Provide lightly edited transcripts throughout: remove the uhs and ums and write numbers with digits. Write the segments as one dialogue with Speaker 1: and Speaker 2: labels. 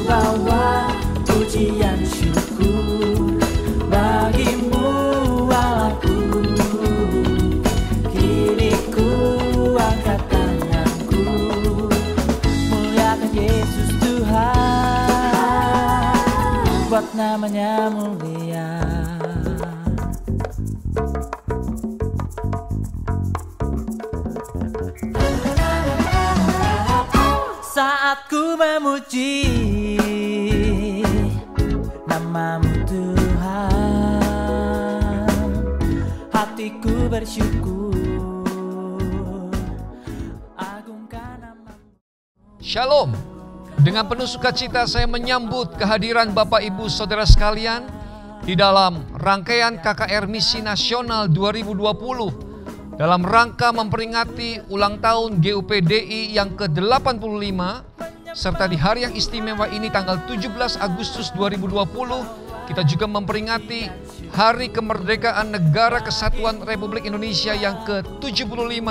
Speaker 1: bawa pujian syukur bagimu Allahku. Kini ku angkat tanganku, muliakan Yesus Tuhan, buat namanya mulia. Saat ku memuji namamu Tuhan, hatiku bersyukur, agungkan namamu.
Speaker 2: Shalom. Dengan penuh sukacita saya menyambut kehadiran Bapak Ibu Saudara sekalian di dalam rangkaian KKR Misi Nasional 2020 dalam rangka memperingati ulang tahun GUPDI yang ke-85, serta di hari yang istimewa ini tanggal 17 Agustus 2020 kita juga memperingati Hari Kemerdekaan Negara Kesatuan Republik Indonesia yang ke-75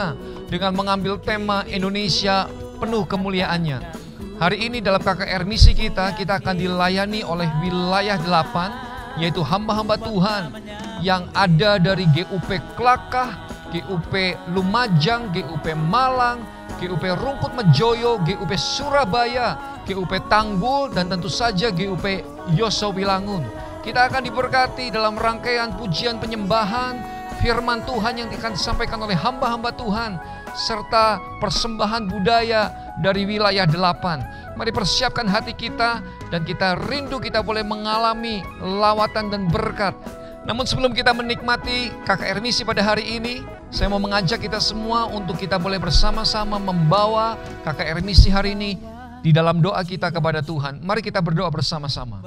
Speaker 2: dengan mengambil tema Indonesia Penuh Kemuliaannya. Hari ini dalam KKR Misi kita akan dilayani oleh wilayah 8, yaitu hamba-hamba Tuhan yang ada dari GUP Klakah, GUP Lumajang, GUP Malang, GUP Rungkut Mejoyo, GUP Surabaya, GUP Tanggul, dan tentu saja GUP Yosowilangun. Kita akan diberkati dalam rangkaian pujian penyembahan, firman Tuhan yang akan disampaikan oleh hamba-hamba Tuhan, serta persembahan budaya dari wilayah 8. Mari persiapkan hati kita, dan kita rindu kita boleh mengalami lawatan dan berkat. Namun sebelum kita menikmati KKR Misi pada hari ini, saya mau mengajak kita semua untuk kita boleh bersama-sama membawa KKR Misi hari ini di dalam doa kita kepada Tuhan. Mari kita berdoa bersama-sama.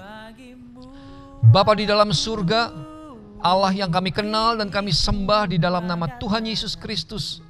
Speaker 2: Bapa di dalam surga, Allah yang kami kenal dan kami sembah di dalam nama Tuhan Yesus Kristus,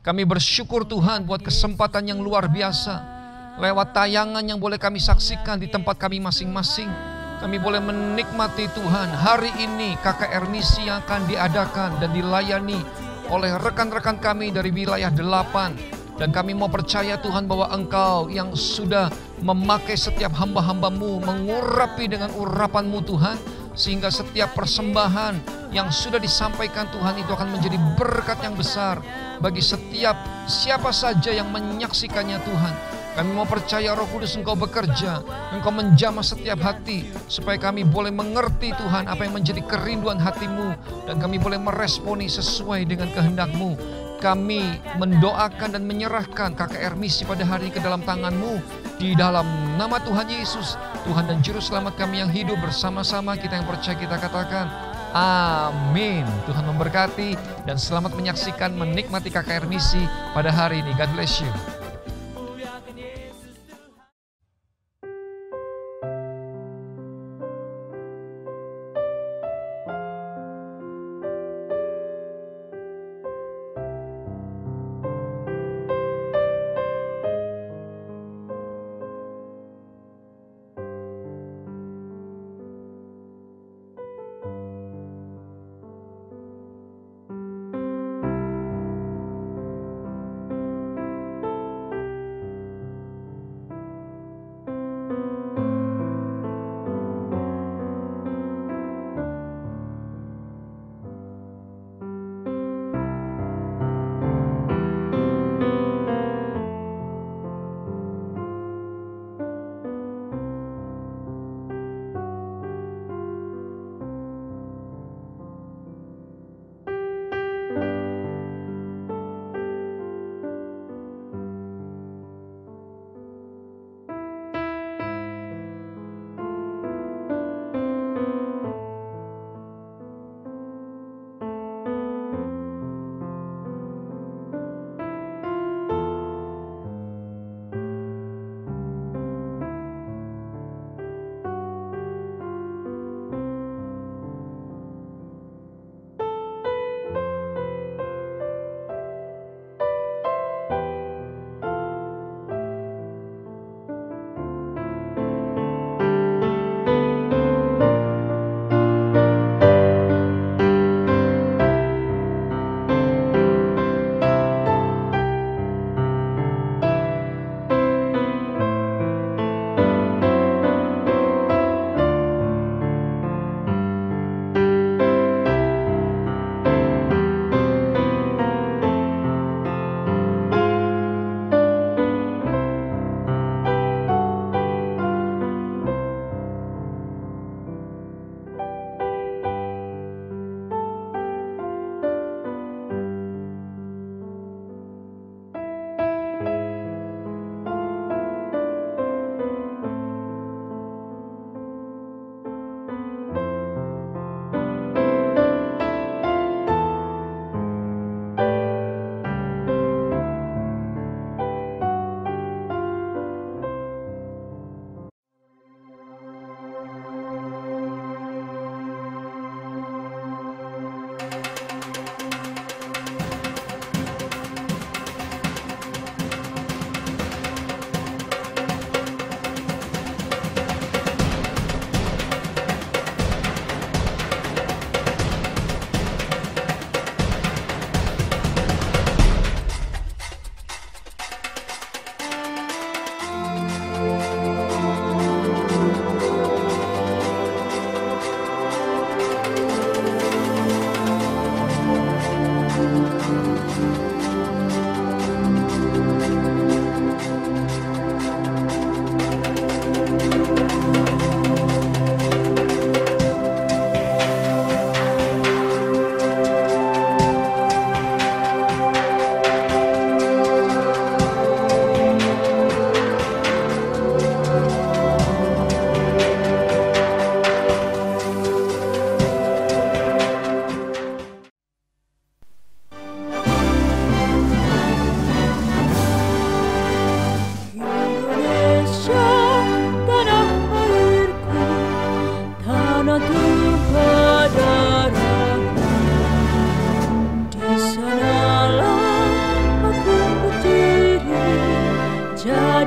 Speaker 2: kami bersyukur Tuhan buat kesempatan yang luar biasa lewat tayangan yang boleh kami saksikan di tempat kami masing-masing. Kami boleh menikmati Tuhan hari ini KKR Misi yang akan diadakan dan dilayani oleh rekan-rekan kami dari wilayah 8. Dan kami mau percaya Tuhan bahwa Engkau yang sudah memakai setiap hamba-hamba-Mu, mengurapi dengan urapan-Mu Tuhan, sehingga setiap persembahan yang sudah disampaikan Tuhan itu akan menjadi berkat yang besar bagi setiap siapa saja yang menyaksikannya Tuhan. Kami mau percaya Roh Kudus Engkau bekerja, Engkau menjamah setiap hati, supaya kami boleh mengerti Tuhan apa yang menjadi kerinduan hati-Mu, dan kami boleh meresponi sesuai dengan kehendak-Mu. Kami mendoakan dan menyerahkan KKR Misi pada hari ini ke dalam tangan-Mu, di dalam nama Tuhan Yesus, Tuhan dan Juru Selamat kami yang hidup. Bersama-sama kita yang percaya kita katakan, amin. Tuhan memberkati dan selamat menyaksikan, menikmati KKR Misi pada hari ini. God bless you.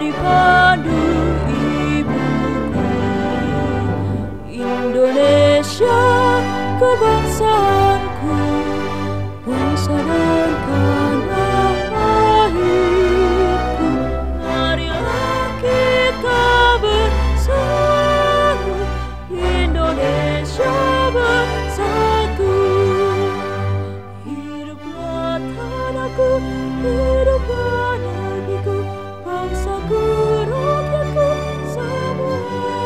Speaker 3: menjadi pandu ibuku. Indonesia kebangsaanku, bangsa dan tanah airku. Marilah kita bersatu, Indonesia bersatu. Hiduplah tanahku, hiduplah negeriku, bangsaku, rakyatku semuanya.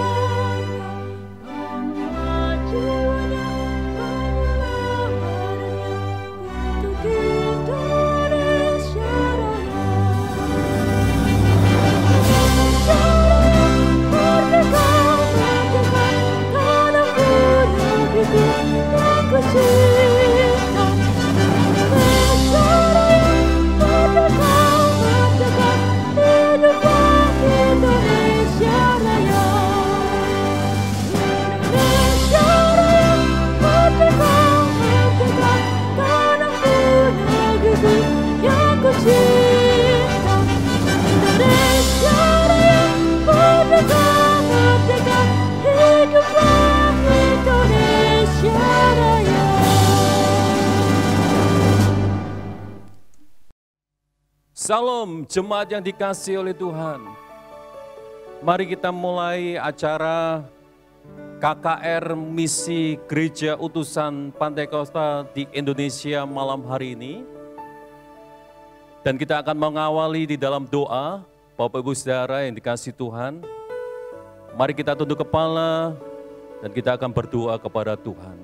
Speaker 3: Bangunlah jiwanya, bangunlah badannya untuk Indonesia Raya. Merdeka, merdeka, tanahku, negeriku yang ku cinta. Indonesia Raya, merdeka, merdeka, hiduplah Indonesia Raya. Indonesia Raya, merdeka, merdeka, tanahku, negeriku yang ku cinta. Indonesia Raya, merdeka, merdeka, hiduplah Indonesia Raya.
Speaker 4: Salam jemaat yang dikasihi oleh Tuhan. Mari kita mulai acara KKR Misi Gereja Utusan Pantai Kosta di Indonesia malam hari ini. Dan kita akan mengawali di dalam doa. Bapak Ibu Saudara yang dikasihi Tuhan, mari kita tunduk kepala dan kita akan berdoa kepada Tuhan.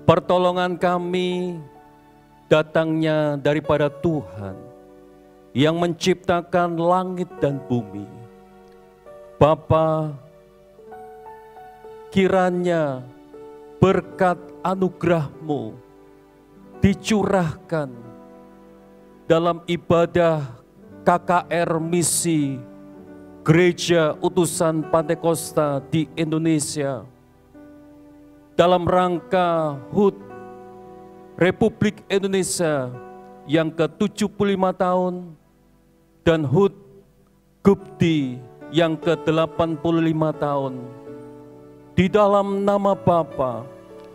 Speaker 4: Pertolongan kami datangnya daripada Tuhan yang menciptakan langit dan bumi. Bapa, kiranya berkat anugerah-Mu dicurahkan dalam ibadah KKR Misi Gereja Utusan Pantai Kosta di Indonesia dalam rangka HUT Republik Indonesia yang ke-75 tahun dan HUT Gupti yang ke-85 tahun. Di dalam nama Bapa,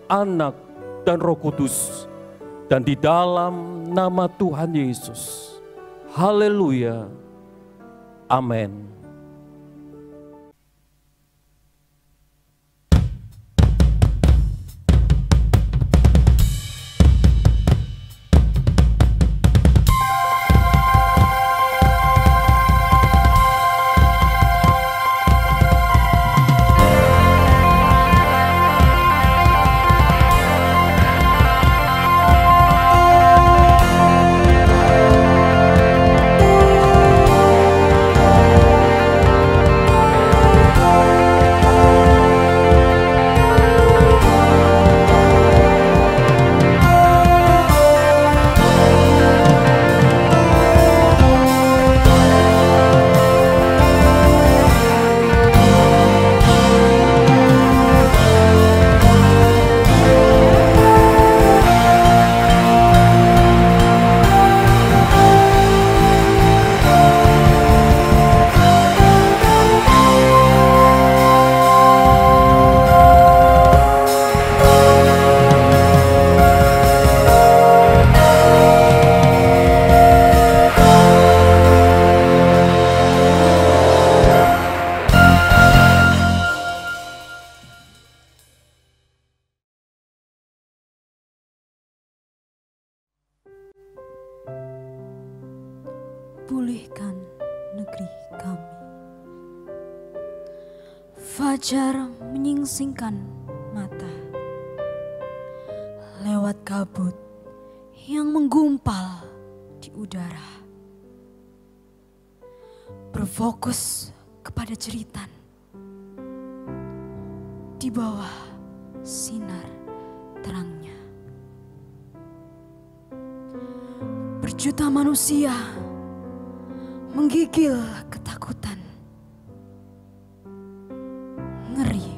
Speaker 4: Anak, dan Roh Kudus, dan di dalam nama Tuhan Yesus. Haleluya. Amin.
Speaker 3: Pulihkan negeri kami. Fajar menyingsingkan mata lewat kabut yang menggumpal di udara. Berfokus kepada jeritan di bawah sinar terangnya. Berjuta manusia menggigil ketakutan, ngeri,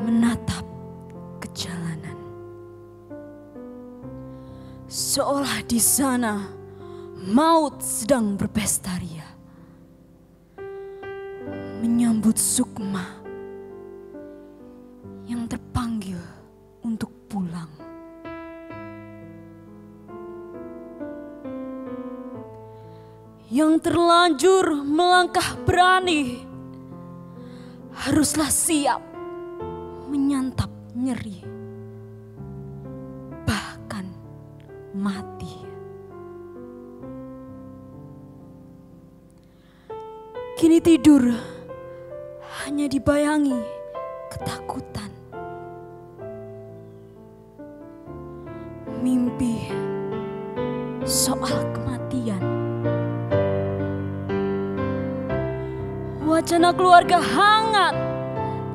Speaker 3: menatap ke jalanan. Seolah di sana Maut sedang berpesta ria, menyambut Sukma yang terpanggil untuk pulang. Yang terlanjur melangkah berani haruslah siap menyantap nyeri, bahkan mati. Kini tidur hanya dibayangi ketakutan. Mimpi soal kematian. Wacana keluarga hangat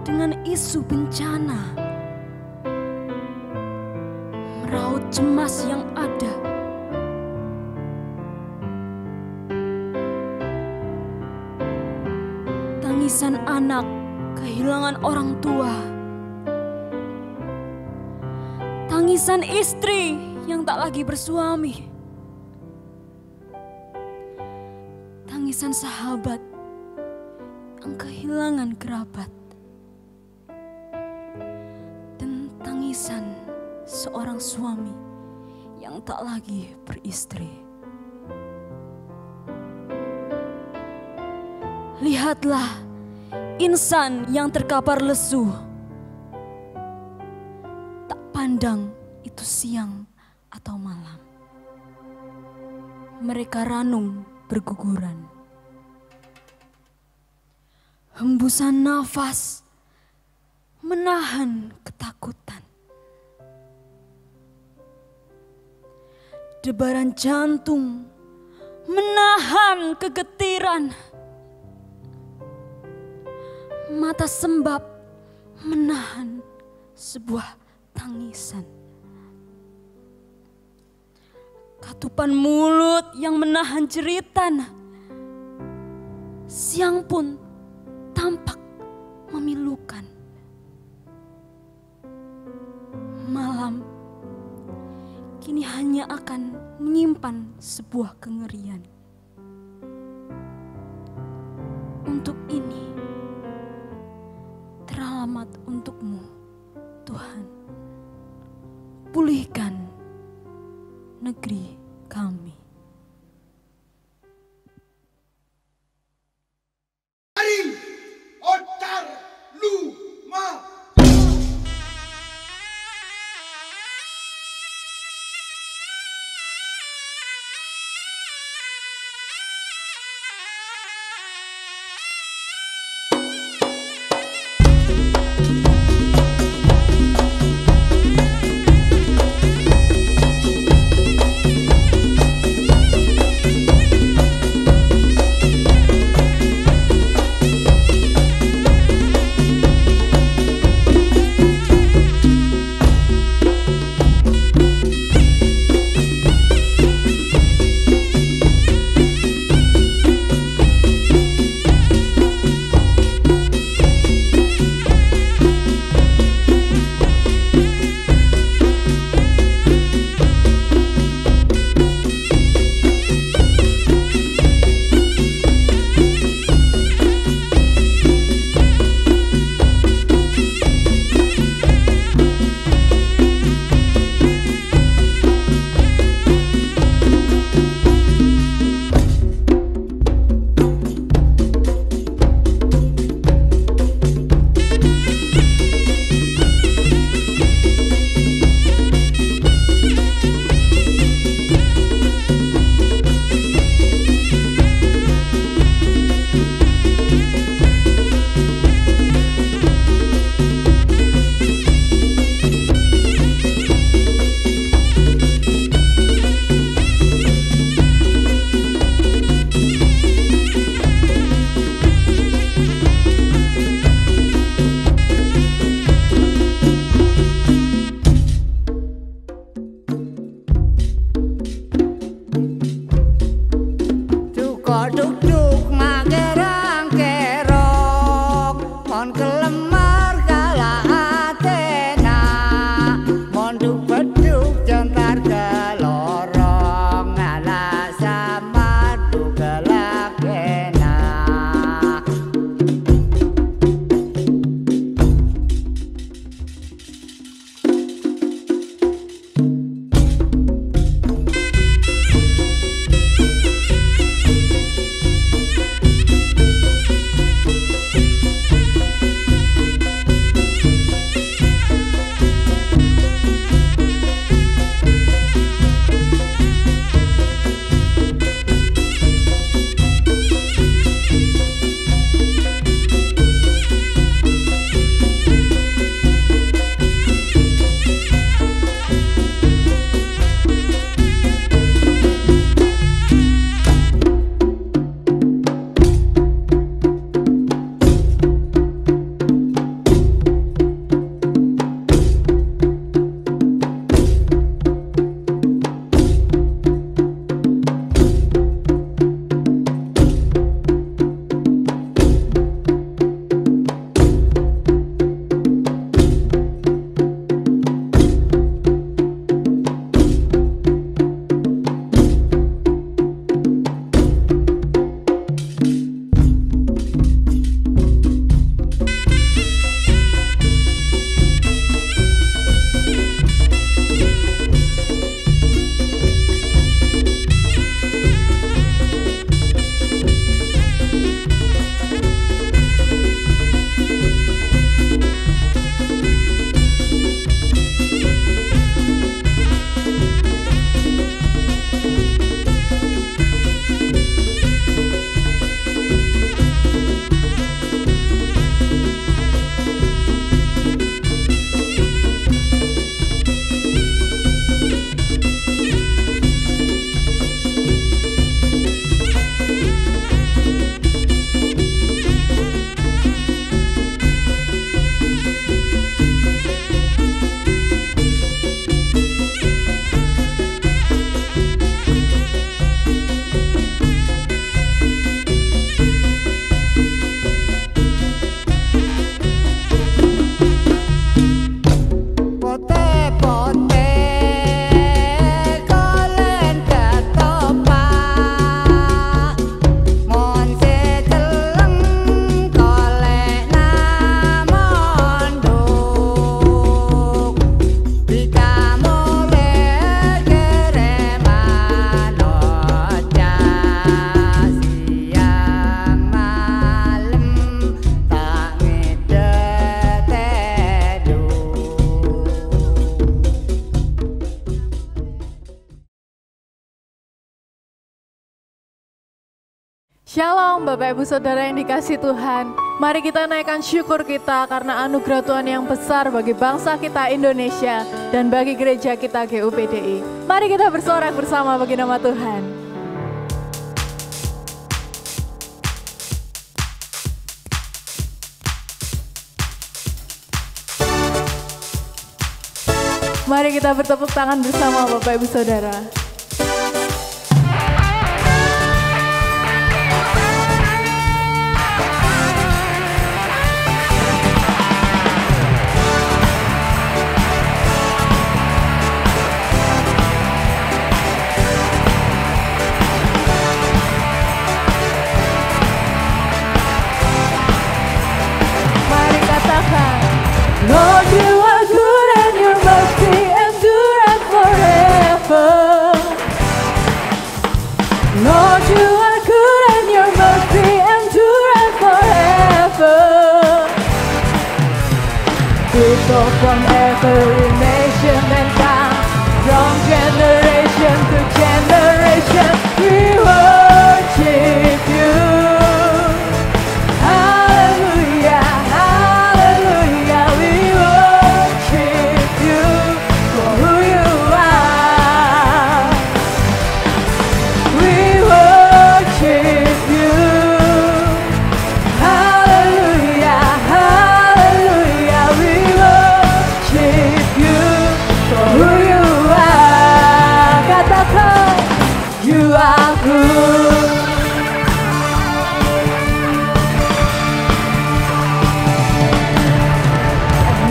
Speaker 3: dengan isu bencana. Meraut cemas yang ada. Tangisan anak kehilangan orang tua. Tangisan istri yang tak lagi bersuami. Tangisan sahabat yang kehilangan kerabat. Dan tangisan seorang suami yang tak lagi beristri. Lihatlah insan yang terkapar lesu. Tak pandang itu siang atau malam. Mereka ranum berguguran. Hembusan nafas menahan ketakutan. Debaran jantung menahan kegetiran. Mata sembab menahan sebuah tangisan. Katupan mulut yang menahan jeritan. Siang pun tampak memilukan. Malam kini hanya akan menyimpan sebuah kengerian. Untuk ini teralamat untukmu, Tuhan. Pulihkan negeri kami.
Speaker 5: Shalom Bapak Ibu Saudara yang dikasihi Tuhan. Mari kita naikkan syukur kita karena anugerah Tuhan yang besar bagi bangsa kita Indonesia dan bagi gereja kita GUPDI. Mari kita bersorak bersama bagi nama Tuhan. Mari kita bertepuk tangan bersama Bapak Ibu Saudara. Mari katakan, Lord, you are good and your mercy endureth forever. Lord, you are good and your mercy endureth forever. People from every nation and tongue, from generation to generation, we worship you. Hallelujah, hallelujah, we worship you for who you are. We worship you. Hallelujah, hallelujah, we worship you for who you are. Katakan, you are good.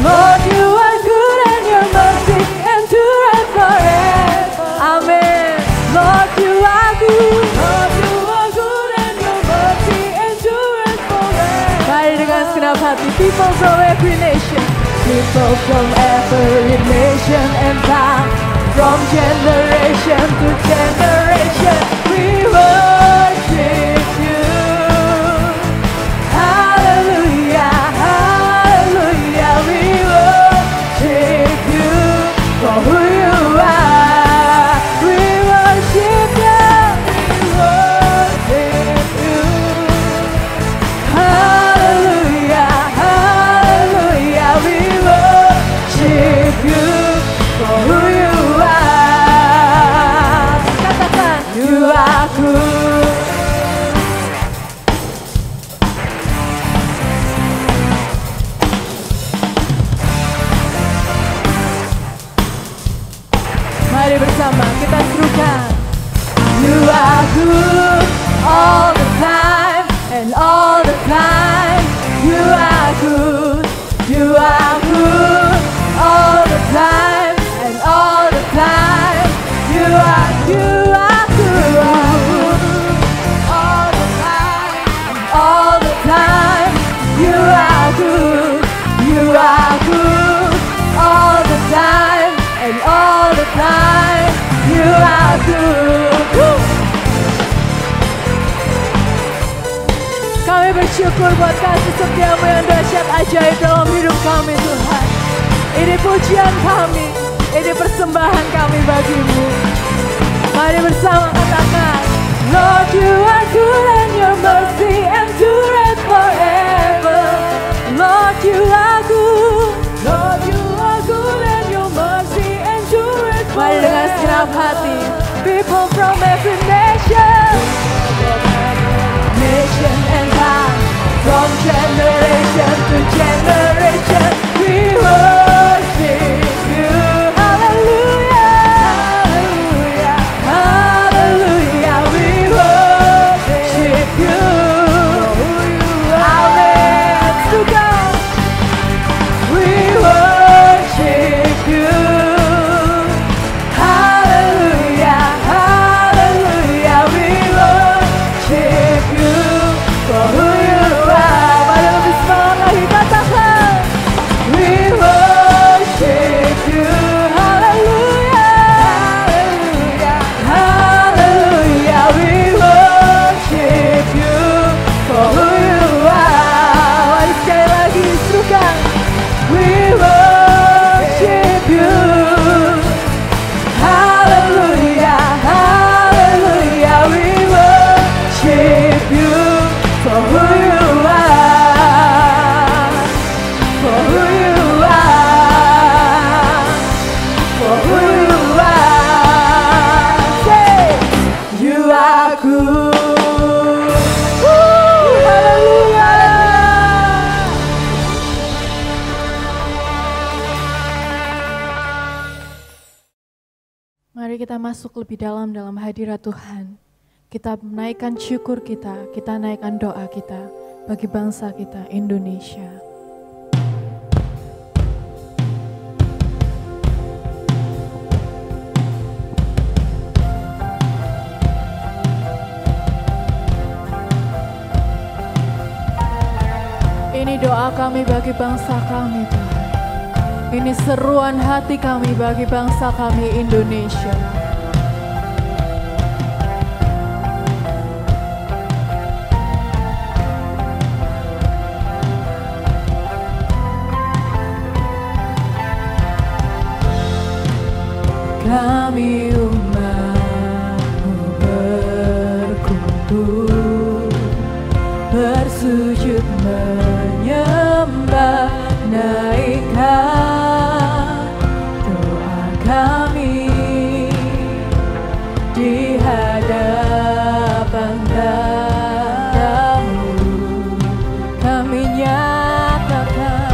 Speaker 5: Lord, you are good and your mercy endureth forever. Amen. Lord, you are good. Lord, you are good and your mercy endureth forever. Mari dengan segenap hati, people from every nation, people from every nation and tongue, from generation to generation, we worship you. Hallelujah, hallelujah, we worship you for who you are. We worship you, we worship you. Hallelujah, hallelujah, we worship you for who you are. Katakan, you are good. Mari bersama kita serukan. You are good all the time and all the time. You are good. You are good all the time and all the time. You are good all the time and all the time. You are good. You are good all the time and all the time. You are good. Woo! Kami bersyukur buat kasih setiamu yang dahsyat ajaib dalam hidup kami Tuhan. Ini pujian kami, ini persembahan kami bagimu. Mari bersama katakan, Lord, you are good and your mercy endureth forever. Lord, you are good. Lord, you are good and your mercy endureth forever. Mari dengan segenap hati, people from every nation, nation and tongue, from generation to generation, we worship you. Hallelujah, hallelujah, hallelujah, we worship you. Amen. To God, we worship you. Hallelujah, hallelujah. kita masuk lebih dalam hadirat Tuhan, kita menaikkan syukur kita naikkan doa kita bagi bangsa kita, Indonesia. Ini doa kami bagi bangsa kami, Tuhan. Ini seruan hati kami bagi bangsa kami, Indonesia. Kami umat-Mu berkumpul, bersujud menyembah, naikkan doa kami di hadapan Tamu. Kami nyatakan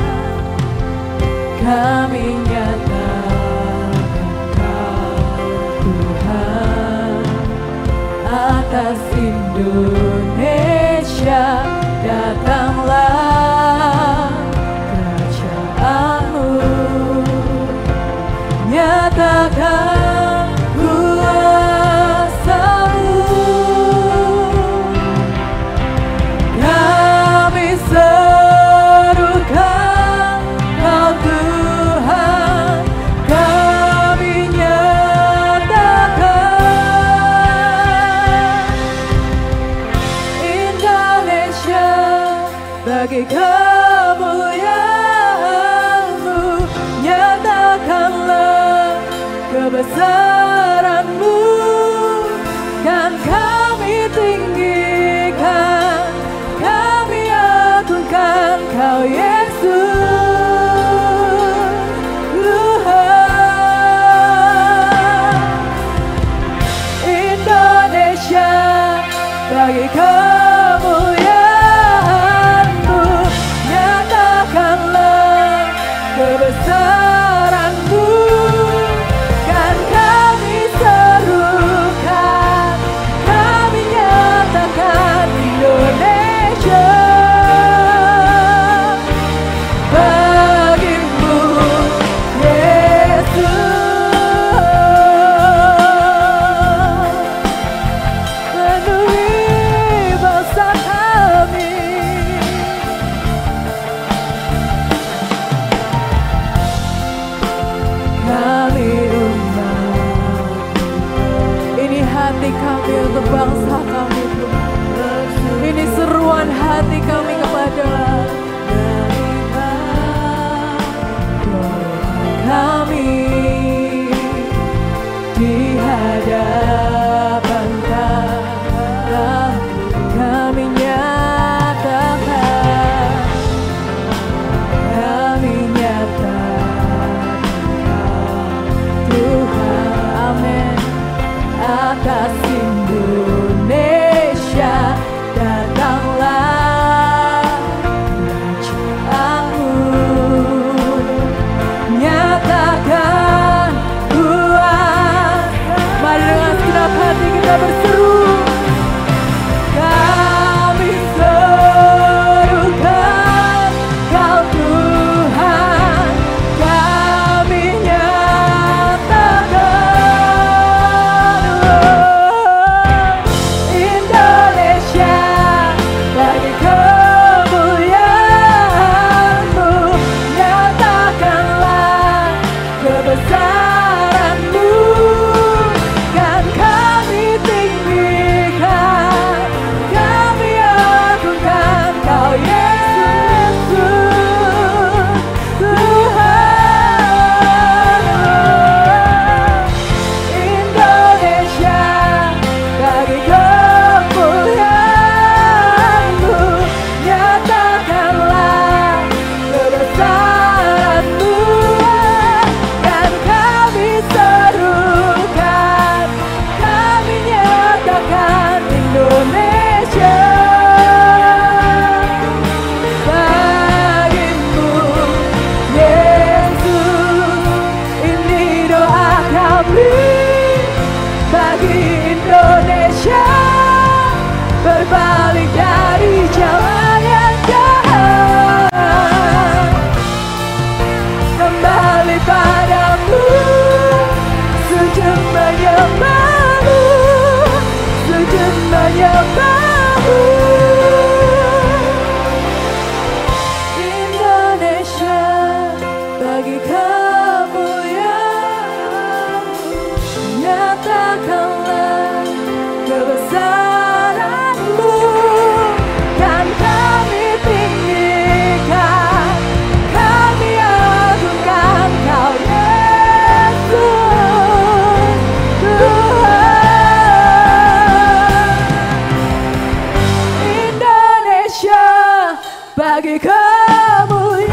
Speaker 5: Tuhan atas Indonesia. Datanglah kerajaan-Mu, nyatakan kuasa-Mu. Kami serukan Kau Tuhan, kami nyatakan Indonesia bagi kemuliaan-Mu. Nyatakanlah kebesaran-Mu, kan kami tinggikan, kami agungkan Kau Yesus Tuhan. Indonesia bagi kemuliaan-Mu, nyatakanlah kebesaran-Mu, kan kami serukan, kami nyatakan Indonesia bagi-Mu, Yesus. Penuhi bangsa berbalik dari jalan yang jahat, kembali padamu, sujud menyembahmu, sujud menyembahmu. Indonesia bagi kemuliaan, nyatakanlah kebesaranmu, kan kami tinggikan, kami agungkan Kau Yesus Tuhan. Indonesia bagi kemuliaan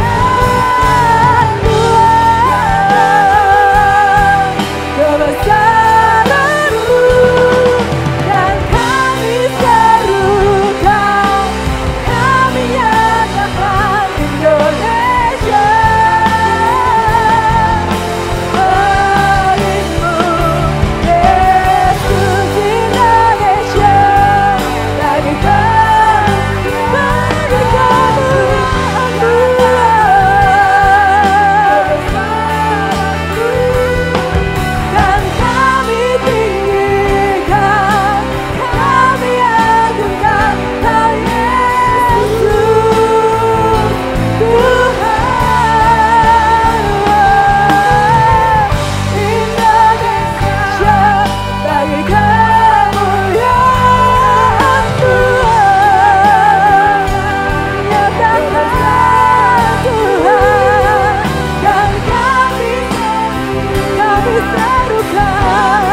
Speaker 5: Tuhan, kebesaranmu, dan kami serukan, kami nyatakan Indonesia bagimu, Yesus. Indonesia bagi dan kami tinggikan, kami agungkan Kau Yesus Tuhan. Indonesia bagi kemuliaan Tuhan, nyatakan Tuhan, dan kami serukan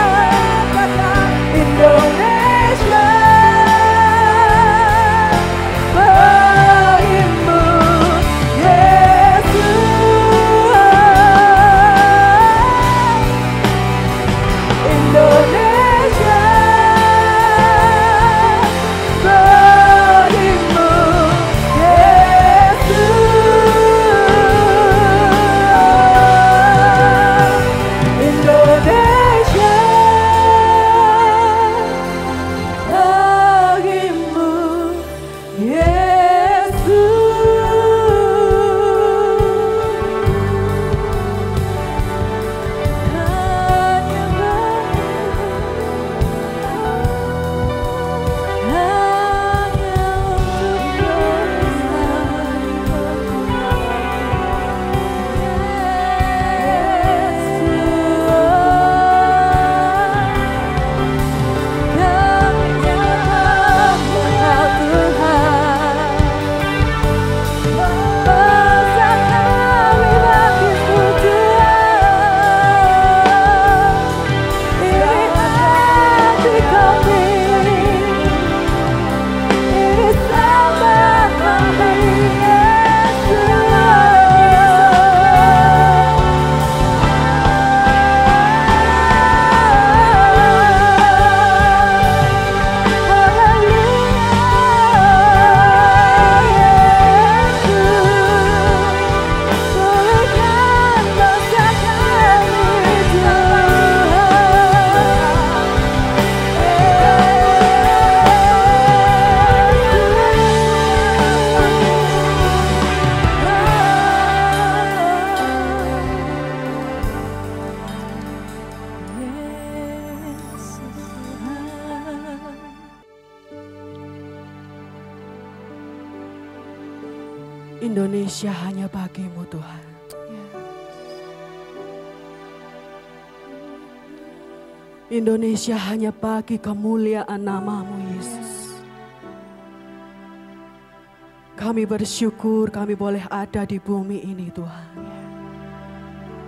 Speaker 5: Indonesia bagimu, Yesus. Indonesia bagimu, Yesus. Indonesia bagimu, Indonesia hanya bagimu Tuhan. Indonesia hanya bagi kemuliaan nama-Mu Yesus. Kami bersyukur kami boleh ada di bumi ini Tuhan.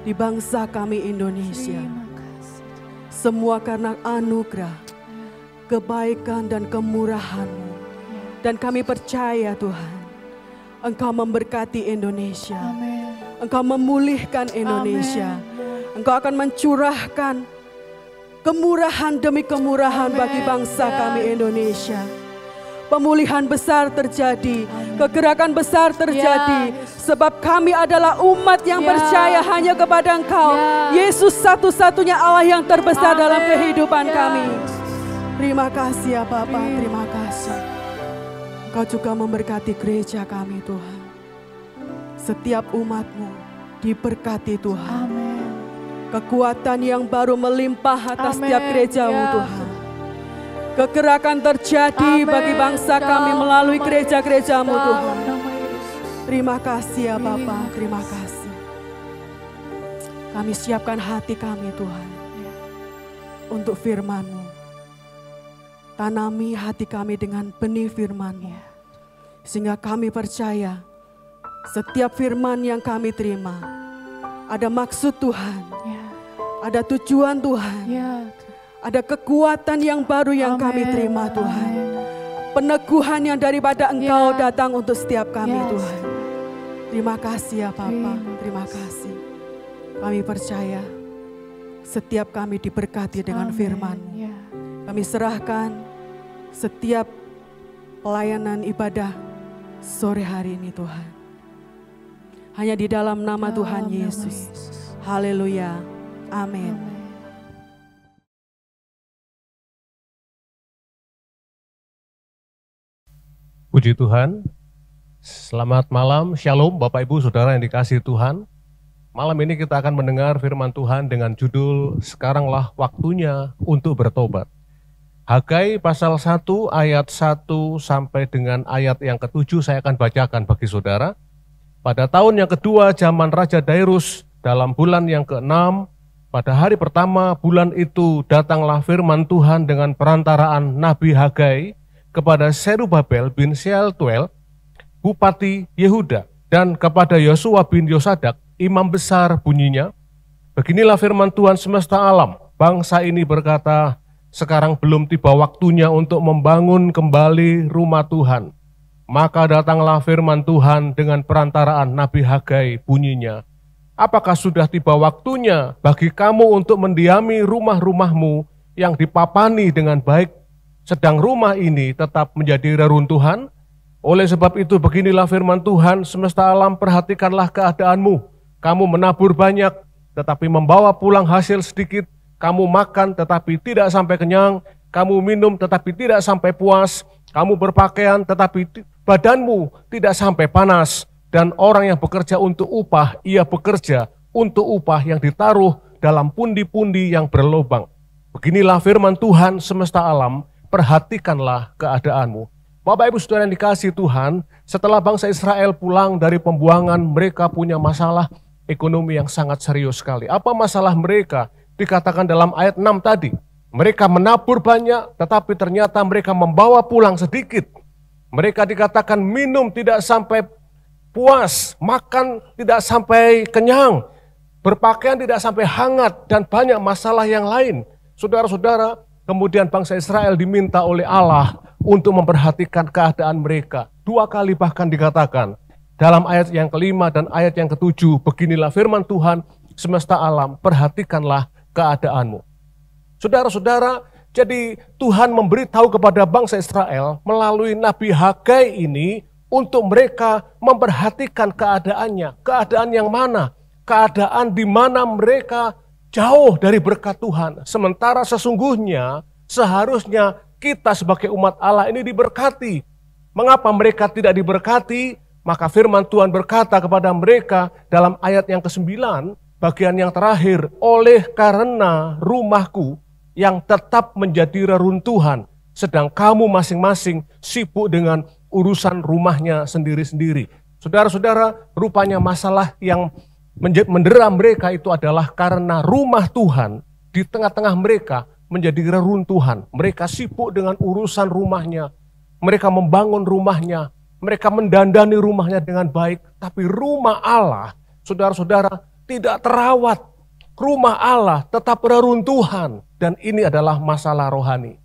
Speaker 5: Di bangsa kami Indonesia. Semua karena anugerah, kebaikan dan kemurahan-Mu. Dan kami percaya Tuhan, Engkau memberkati Indonesia. Engkau memulihkan Indonesia. Engkau akan mencurahkan kemurahan demi kemurahan bagi bangsa kami Indonesia. Pemulihan besar terjadi, kegerakan besar terjadi, sebab kami adalah umat yang percaya hanya kepada Engkau. Yesus satu-satunya Allah yang terbesar dalam kehidupan kami. Terima kasih ya Bapa, terima kasih. Engkau juga memberkati gereja kami Tuhan. Setiap umat-Mu diberkati Tuhan.
Speaker 6: Amin.
Speaker 5: Kekuatan yang baru melimpah atas
Speaker 6: Amin.
Speaker 5: setiap gereja-Mu
Speaker 6: Ya,
Speaker 5: Tuhan. Kegerakan terjadi
Speaker 6: Amin.
Speaker 5: bagi bangsa kami
Speaker 6: Dalam
Speaker 5: melalui
Speaker 6: nama
Speaker 5: gereja-gereja-Mu
Speaker 6: Dalam
Speaker 5: Tuhan.
Speaker 6: nama Yesus.
Speaker 5: Terima kasih ya Bapa,
Speaker 6: Terima
Speaker 5: terima kasih. Kami siapkan hati kami Tuhan untuk firman-Mu. Tanami hati kami dengan benih firman-Mu. Sehingga kami percaya setiap firman yang kami terima ada maksud Tuhan,
Speaker 6: Ya,
Speaker 5: ada tujuan Tuhan,
Speaker 6: ya.
Speaker 5: ada kekuatan yang baru yang kami
Speaker 6: Amin.
Speaker 5: terima Tuhan.
Speaker 6: Amin.
Speaker 5: Peneguhan yang daripada Engkau
Speaker 6: Ya.
Speaker 5: datang untuk setiap kami
Speaker 6: Yes.
Speaker 5: Tuhan. Terima kasih ya Bapa, terima
Speaker 6: Terima
Speaker 5: kasih. Kami percaya setiap kami diberkati dengan
Speaker 6: Amin.
Speaker 5: firman-Mu.
Speaker 6: Ya.
Speaker 5: Kami serahkan setiap pelayanan ibadah sore hari ini Tuhan. Hanya di dalam nama Tuhan
Speaker 6: Dalam nama
Speaker 5: Yesus.
Speaker 6: Yesus.
Speaker 5: Haleluya. Amin.
Speaker 6: Amin.
Speaker 7: Puji Tuhan, selamat malam, shalom Bapak Ibu Saudara yang dikasihi Tuhan. Malam ini kita akan mendengar firman Tuhan dengan judul Sekaranglah Waktunya untuk Bertobat. Hagai pasal 1 ayat 1 sampai dengan ayat yang ke-7 saya akan bacakan bagi saudara. Pada tahun yang kedua zaman Raja Dairus dalam bulan yang ke-6, pada hari pertama bulan itu datanglah firman Tuhan dengan perantaraan Nabi Hagai kepada Serubabel bin Shealtiel, Bupati Yehuda, dan kepada Yosua bin Yosadak, imam besar bunyinya, beginilah firman Tuhan semesta alam, bangsa ini berkata, sekarang belum tiba waktunya untuk membangun kembali rumah Tuhan. Maka datanglah firman Tuhan dengan perantaraan Nabi Hagai bunyinya, apakah sudah tiba waktunya bagi kamu untuk mendiami rumah-rumahmu yang dipapani dengan baik, sedang rumah ini tetap menjadi reruntuhan? Oleh sebab itu beginilah firman Tuhan semesta alam, perhatikanlah keadaanmu. Kamu menabur banyak tetapi membawa pulang hasil sedikit. Kamu makan tetapi tidak sampai kenyang. Kamu minum tetapi tidak sampai puas. Kamu berpakaian tetapi badanmu tidak sampai panas. Dan orang yang bekerja untuk upah, ia bekerja untuk upah yang ditaruh dalam pundi-pundi yang berlobang. Beginilah firman Tuhan semesta alam, perhatikanlah keadaanmu. Bapak Ibu Saudara yang dikasihi Tuhan, setelah bangsa Israel pulang dari pembuangan, mereka punya masalah ekonomi yang sangat serius sekali. Apa masalah mereka? Dikatakan dalam ayat 6 tadi, mereka menabur banyak, tetapi ternyata mereka membawa pulang sedikit. Mereka dikatakan minum tidak sampai puas, makan tidak sampai kenyang, berpakaian tidak sampai hangat, dan banyak masalah yang lain. Saudara-saudara, kemudian bangsa Israel diminta oleh Allah untuk memperhatikan keadaan mereka. 2 kali bahkan dikatakan, dalam ayat yang ke-5 dan ayat yang ke-7, beginilah firman Tuhan semesta alam, perhatikanlah keadaanmu. Saudara-saudara, jadi Tuhan memberitahu kepada bangsa Israel melalui Nabi Hagai ini untuk mereka memperhatikan keadaannya. Keadaan yang mana? Keadaan di mana mereka jauh dari berkat Tuhan. Sementara sesungguhnya seharusnya kita sebagai umat Allah ini diberkati. Mengapa mereka tidak diberkati? Maka firman Tuhan berkata kepada mereka dalam ayat yang ke-9, bagian yang terakhir, oleh karena rumahku yang tetap menjadi reruntuhan, sedang kamu masing-masing sibuk dengan urusan rumahnya sendiri-sendiri. Saudara-saudara, rupanya masalah yang mendera mereka itu adalah karena rumah Tuhan di tengah-tengah mereka menjadi reruntuhan. Mereka sibuk dengan urusan rumahnya. Mereka membangun rumahnya. Mereka mendandani rumahnya dengan baik. Tapi rumah Allah, saudara-saudara, tidak terawat. Rumah Allah tetap reruntuhan. Dan ini adalah masalah rohani.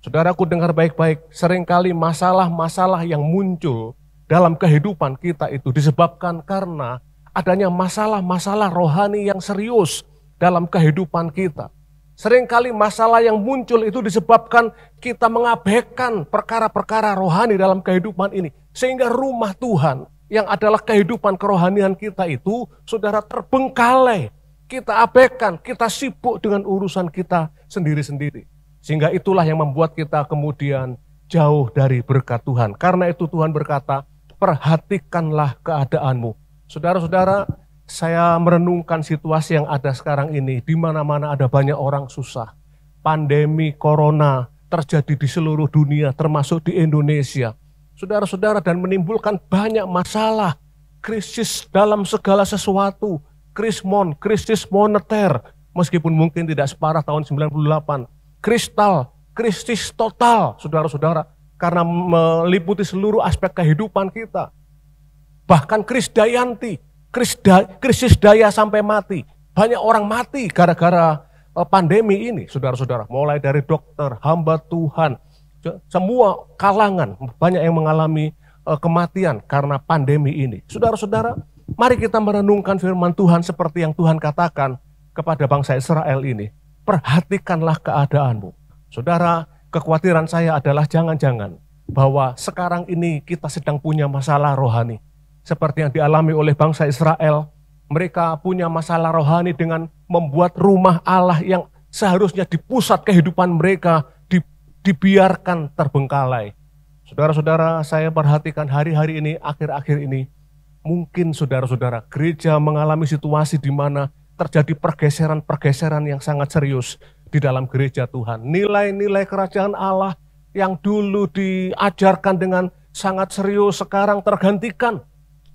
Speaker 7: Saudaraku dengar baik-baik, seringkali masalah-masalah yang muncul dalam kehidupan kita itu disebabkan karena adanya masalah-masalah rohani yang serius dalam kehidupan kita. Seringkali masalah yang muncul itu disebabkan kita mengabaikan perkara-perkara rohani dalam kehidupan ini. Sehingga rumah Tuhan yang adalah kehidupan kerohanian kita itu, saudara, terbengkalai. Kita abaikan, kita sibuk dengan urusan kita sendiri-sendiri. Sehingga itulah yang membuat kita kemudian jauh dari berkat Tuhan. Karena itu Tuhan berkata, perhatikanlah keadaanmu. Saudara-saudara, saya merenungkan situasi yang ada sekarang ini, di mana-mana ada banyak orang susah. Pandemi corona terjadi di seluruh dunia, termasuk di Indonesia. Saudara-saudara, dan menimbulkan banyak masalah, krisis dalam segala sesuatu, krisis moneter, meskipun mungkin tidak separah tahun 98, krisis total, saudara-saudara, karena meliputi seluruh aspek kehidupan kita. Bahkan krisis daya sampai mati. Banyak orang mati gara-gara pandemi ini, saudara-saudara. Mulai dari dokter, hamba Tuhan, semua kalangan, banyak yang mengalami kematian karena pandemi ini. Saudara-saudara, mari kita merenungkan firman Tuhan seperti yang Tuhan katakan kepada bangsa Israel ini. Perhatikanlah keadaanmu. Saudara, kekhawatiran saya adalah jangan-jangan bahwa sekarang ini kita sedang punya masalah rohani. Seperti yang dialami oleh bangsa Israel, mereka punya masalah rohani dengan membuat rumah Allah yang seharusnya di pusat kehidupan mereka dibiarkan terbengkalai. Saudara-saudara, saya perhatikan hari-hari ini, akhir-akhir ini, mungkin saudara-saudara, gereja mengalami situasi di mana terjadi pergeseran-pergeseran yang sangat serius di dalam gereja Tuhan. Nilai-nilai kerajaan Allah yang dulu diajarkan dengan sangat serius sekarang tergantikan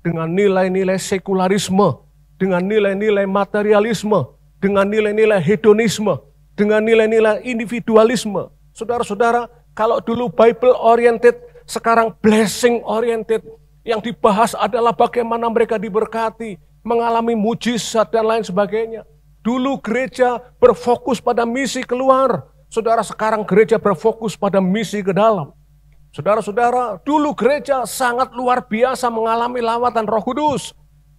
Speaker 7: dengan nilai-nilai sekularisme, dengan nilai-nilai materialisme, dengan nilai-nilai hedonisme, dengan nilai-nilai individualisme. Saudara-saudara, kalau dulu Bible oriented, sekarang blessing oriented. Yang dibahas adalah bagaimana mereka diberkati, mengalami mujizat dan lain sebagainya. Dulu gereja berfokus pada misi keluar. Saudara, sekarang gereja berfokus pada misi ke dalam. Saudara-saudara, dulu gereja sangat luar biasa mengalami lawatan Roh Kudus.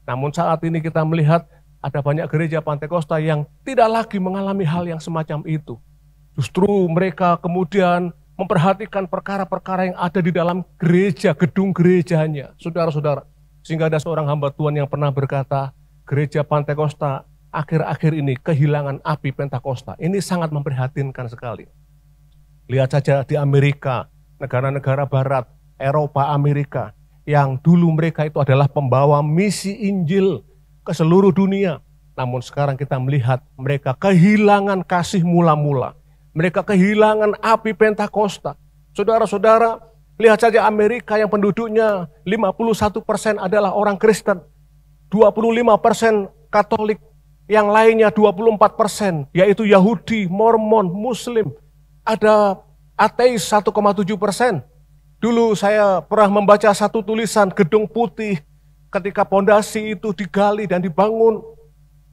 Speaker 7: Namun saat ini kita melihat ada banyak gereja Pantekosta yang tidak lagi mengalami hal yang semacam itu. Justru mereka kemudian memperhatikan perkara-perkara yang ada di dalam gereja, gedung gerejanya. Saudara-saudara, sehingga ada seorang hamba Tuhan yang pernah berkata, gereja Pantekosta akhir-akhir ini kehilangan api Pentakosta. Ini sangat memprihatinkan sekali. Lihat saja di Amerika, negara-negara barat, Eropa, Amerika, yang dulu mereka itu adalah pembawa misi Injil ke seluruh dunia. Namun sekarang kita melihat mereka kehilangan kasih mula-mula. Mereka kehilangan api Pentakosta. Saudara-saudara, lihat saja Amerika yang penduduknya 51% adalah orang Kristen, 25% Katolik, yang lainnya 24%, yaitu Yahudi, Mormon, Muslim. Ada ateis 1,7%. Dulu saya pernah membaca satu tulisan Gedung Putih ketika pondasi itu digali dan dibangun.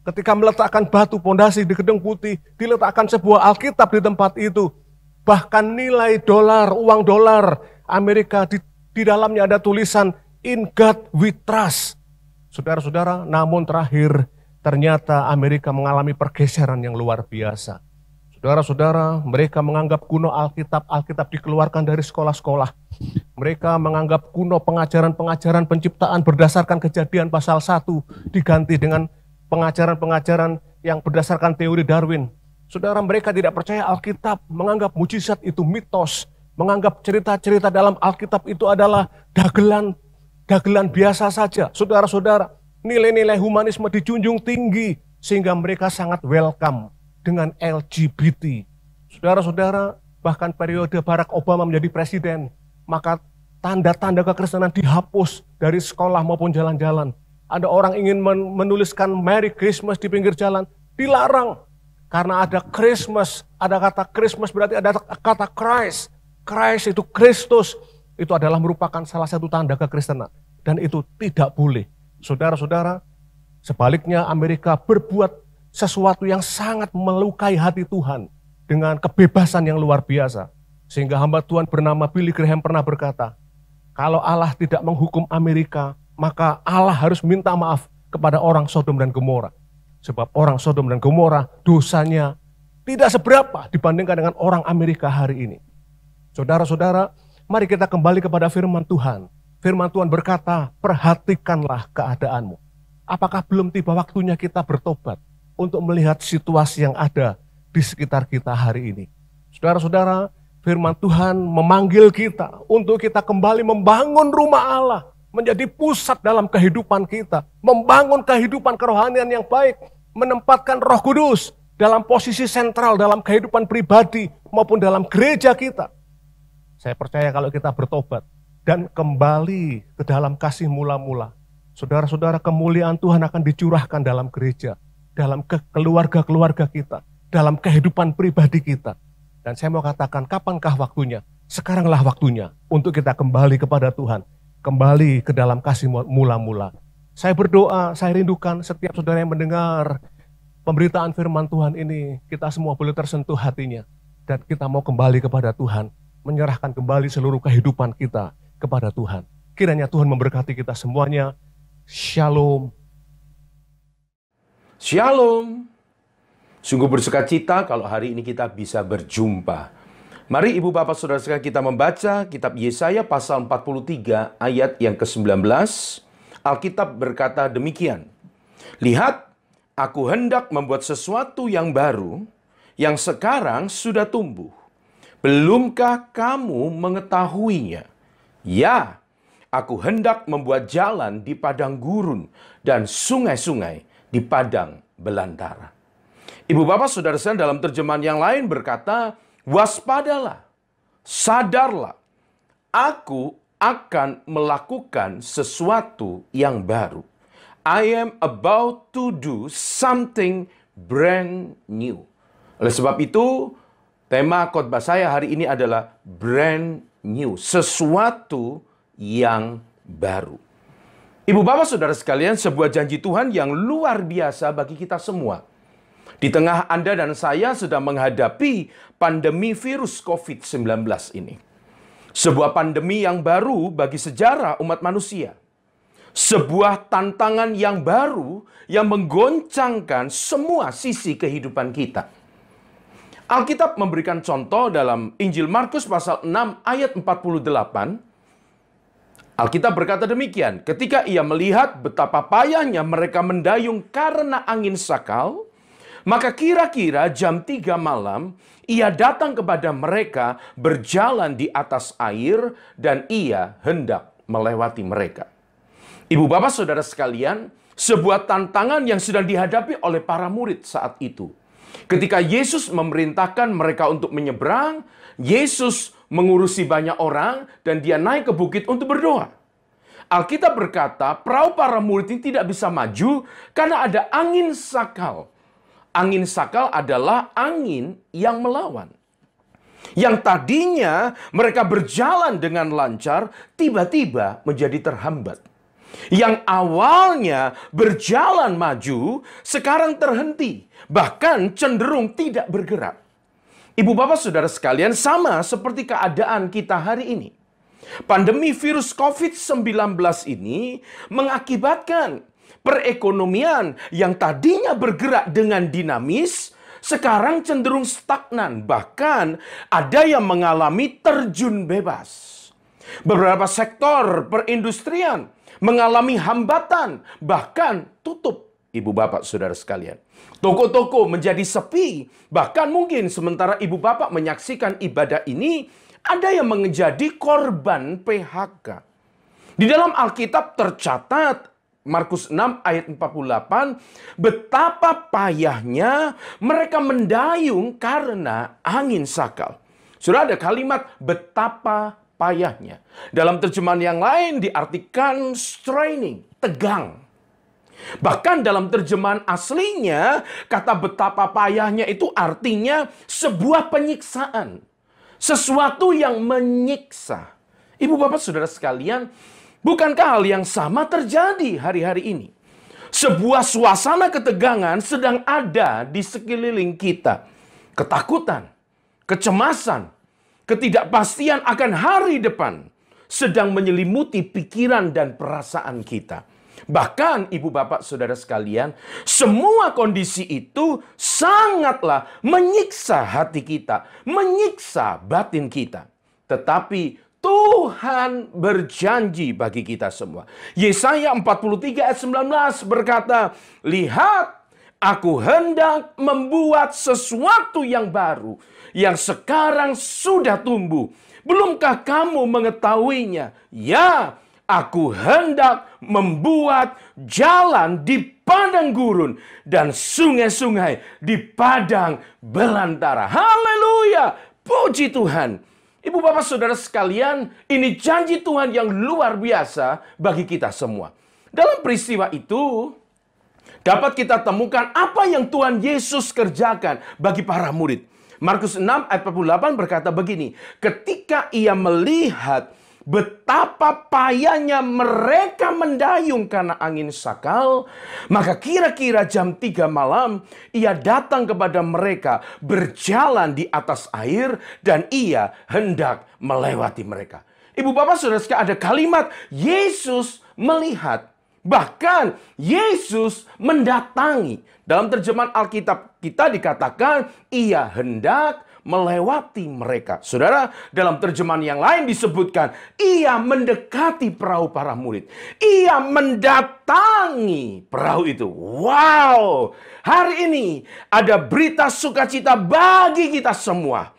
Speaker 7: Ketika meletakkan batu pondasi di Gedung Putih, diletakkan sebuah Alkitab di tempat itu. Bahkan nilai dolar, uang dolar Amerika di dalamnya ada tulisan In God We Trust. Saudara-saudara, namun terakhir ternyata Amerika mengalami pergeseran yang luar biasa. Saudara-saudara, mereka menganggap kuno Alkitab dikeluarkan dari sekolah-sekolah. Mereka menganggap kuno pengajaran-pengajaran penciptaan berdasarkan Kejadian pasal 1 diganti dengan pengajaran-pengajaran yang berdasarkan teori Darwin. Saudara, mereka tidak percaya Alkitab, menganggap mujizat itu mitos, menganggap cerita-cerita dalam Alkitab itu adalah dagelan biasa saja. Saudara-saudara, nilai-nilai humanisme dijunjung tinggi sehingga mereka sangat welcome dengan LGBT. Saudara-saudara, bahkan periode Barack Obama menjadi presiden, maka tanda-tanda kekristenan dihapus dari sekolah maupun jalan-jalan. Ada orang ingin menuliskan Merry Christmas di pinggir jalan, dilarang. Karena ada Christmas, ada kata Christmas berarti ada kata Christ. Christ itu Kristus, itu adalah merupakan salah satu tanda kekristenan. Dan itu tidak boleh. Saudara-saudara, sebaliknya Amerika berbuat sesuatu yang sangat melukai hati Tuhan dengan kebebasan yang luar biasa. Sehingga hamba Tuhan bernama Billy Graham pernah berkata, kalau Allah tidak menghukum Amerika, maka Allah harus minta maaf kepada orang Sodom dan Gomora. Sebab orang Sodom dan Gomora dosanya tidak seberapa dibandingkan dengan orang Amerika hari ini. Saudara-saudara, mari kita kembali kepada firman Tuhan. Firman Tuhan berkata, perhatikanlah keadaanmu. Apakah belum tiba waktunya kita bertobat untuk melihat situasi yang ada di sekitar kita hari ini? Saudara-saudara, Firman Tuhan memanggil kita untuk kita kembali membangun rumah Allah, menjadi pusat dalam kehidupan kita, membangun kehidupan kerohanian yang baik, menempatkan Roh Kudus dalam posisi sentral dalam kehidupan pribadi maupun dalam gereja kita. Saya percaya kalau kita bertobat dan kembali ke dalam kasih mula-mula, saudara-saudara, kemuliaan Tuhan akan dicurahkan dalam gereja, dalam keluarga-keluarga kita, dalam kehidupan pribadi kita. Dan saya mau katakan, kapankah waktunya? Sekaranglah waktunya untuk kita kembali kepada Tuhan, kembali ke dalam kasih mula-mula. Saya berdoa, saya rindukan setiap saudara yang mendengar pemberitaan firman Tuhan ini, kita semua boleh tersentuh hatinya, dan kita mau kembali kepada Tuhan, menyerahkan kembali seluruh kehidupan kita kepada Tuhan. Kiranya Tuhan memberkati kita semuanya. Shalom.
Speaker 6: Shalom. Sungguh bersuka cita kalau hari ini kita bisa berjumpa. Mari Ibu Bapak Saudara sekalian kita membaca kitab Yesaya pasal 43 ayat yang ke-19. Alkitab berkata demikian. Lihat, aku hendak membuat sesuatu yang baru, yang sekarang sudah tumbuh. Belumkah kamu mengetahuinya? Ya, aku hendak membuat jalan di padang gurun dan sungai-sungai di padang belantara. Ibu Bapak Saudara sekalian dalam terjemahan yang lain berkata, waspadalah, sadarlah, aku akan melakukan sesuatu yang baru. I am about to do something brand new. Oleh sebab itu, tema khotbah saya hari ini adalah brand new, sesuatu yang baru. Ibu Bapak Saudara sekalian, sebuah janji Tuhan yang luar biasa bagi kita semua. Di tengah Anda dan saya sedang menghadapi pandemi virus COVID-19 ini. Sebuah pandemi yang baru bagi sejarah umat manusia. Sebuah tantangan yang baru yang menggoncangkan semua sisi kehidupan kita. Alkitab memberikan contoh dalam Injil Markus pasal 6 ayat 48. Alkitab berkata demikian, ketika ia melihat betapa payahnya mereka mendayung karena angin sakal, maka kira-kira jam 3 malam, ia datang kepada mereka berjalan di atas air dan ia hendak melewati mereka. Ibu Bapak Saudara sekalian, sebuah tantangan yang sedang dihadapi oleh para murid saat itu. Ketika Yesus memerintahkan mereka untuk menyeberang, Yesus mengurusi banyak orang dan dia naik ke bukit untuk berdoa. Alkitab berkata, perahu para murid ini tidak bisa maju karena ada angin sakal. Angin sakal adalah angin yang melawan. Yang tadinya mereka berjalan dengan lancar, tiba-tiba menjadi terhambat. Yang awalnya berjalan maju, sekarang terhenti. Bahkan cenderung tidak bergerak. Ibu Bapak Saudara sekalian, sama seperti keadaan kita hari ini. Pandemi virus COVID-19 ini mengakibatkan perekonomian yang tadinya bergerak dengan dinamis, sekarang cenderung stagnan. Bahkan ada yang mengalami terjun bebas. Beberapa sektor perindustrian mengalami hambatan, bahkan tutup. Ibu Bapak Saudara sekalian. Toko-toko menjadi sepi. Bahkan mungkin sementara Ibu Bapak menyaksikan ibadah ini, ada yang menjadi korban PHK. Di dalam Alkitab tercatat, Markus 6 ayat 48, betapa payahnya mereka mendayung karena angin sakal. Sudah ada kalimat betapa payahnya. Dalam terjemahan yang lain diartikan straining, tegang. Bahkan dalam terjemahan aslinya, kata betapa payahnya itu artinya sebuah penyiksaan. Sesuatu yang menyiksa. Ibu Bapak Saudara sekalian, bukankah hal yang sama terjadi hari-hari ini? Sebuah suasana ketegangan sedang ada di sekeliling kita. Ketakutan, kecemasan, ketidakpastian akan hari depan sedang menyelimuti pikiran dan perasaan kita. Bahkan Ibu Bapak Saudara sekalian, semua kondisi itu sangatlah menyiksa hati kita, menyiksa batin kita. Tetapi Tuhan berjanji bagi kita semua. Yesaya 43 ayat 19 berkata, lihat, Aku hendak membuat sesuatu yang baru, yang sekarang sudah tumbuh. Belumkah kamu mengetahuinya? Ya, aku hendak membuat jalan di padang gurun dan sungai-sungai di padang belantara. Haleluya! Puji Tuhan. Ibu bapak saudara sekalian, ini janji Tuhan yang luar biasa bagi kita semua. Dalam peristiwa itu, dapat kita temukan apa yang Tuhan Yesus kerjakan bagi para murid. Markus 6 ayat 48 berkata begini, ketika ia melihat betapa payahnya mereka mendayung karena angin sakal, maka kira-kira jam 3 malam ia datang kepada mereka berjalan di atas air dan ia hendak melewati mereka. Ibu bapak saudara sekalian, ada kalimat Yesus melihat. Bahkan Yesus mendatangi. Dalam terjemahan Alkitab kita dikatakan ia hendak melewati mereka. Saudara, dalam terjemahan yang lain disebutkan ia mendekati perahu para murid. Ia mendatangi perahu itu. Wow! Hari ini ada berita sukacita bagi kita semua.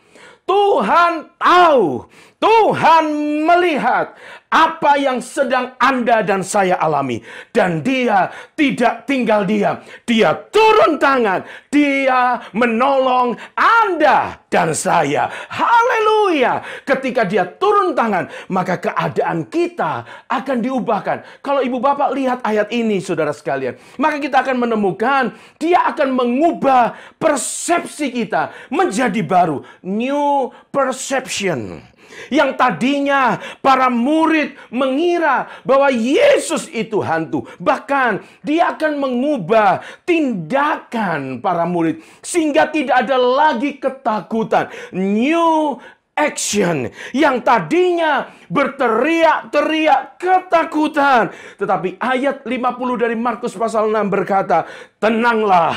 Speaker 6: Tuhan tahu, Tuhan melihat apa yang sedang Anda dan saya alami. Dan Dia tidak tinggal diam. Dia turun tangan. Dia menolong Anda dan saya. Haleluya. Ketika Dia turun tangan, maka keadaan kita akan diubahkan. Kalau ibu bapak lihat ayat ini, saudara sekalian, maka kita akan menemukan Dia akan mengubah persepsi kita menjadi baru. New perception. Yang tadinya para murid mengira bahwa Yesus itu hantu. Bahkan Dia akan mengubah tindakan para murid sehingga tidak ada lagi ketakutan. New action. Yang tadinya berteriak-teriak ketakutan. Tetapi ayat 50 dari Markus pasal 6 berkata, tenanglah,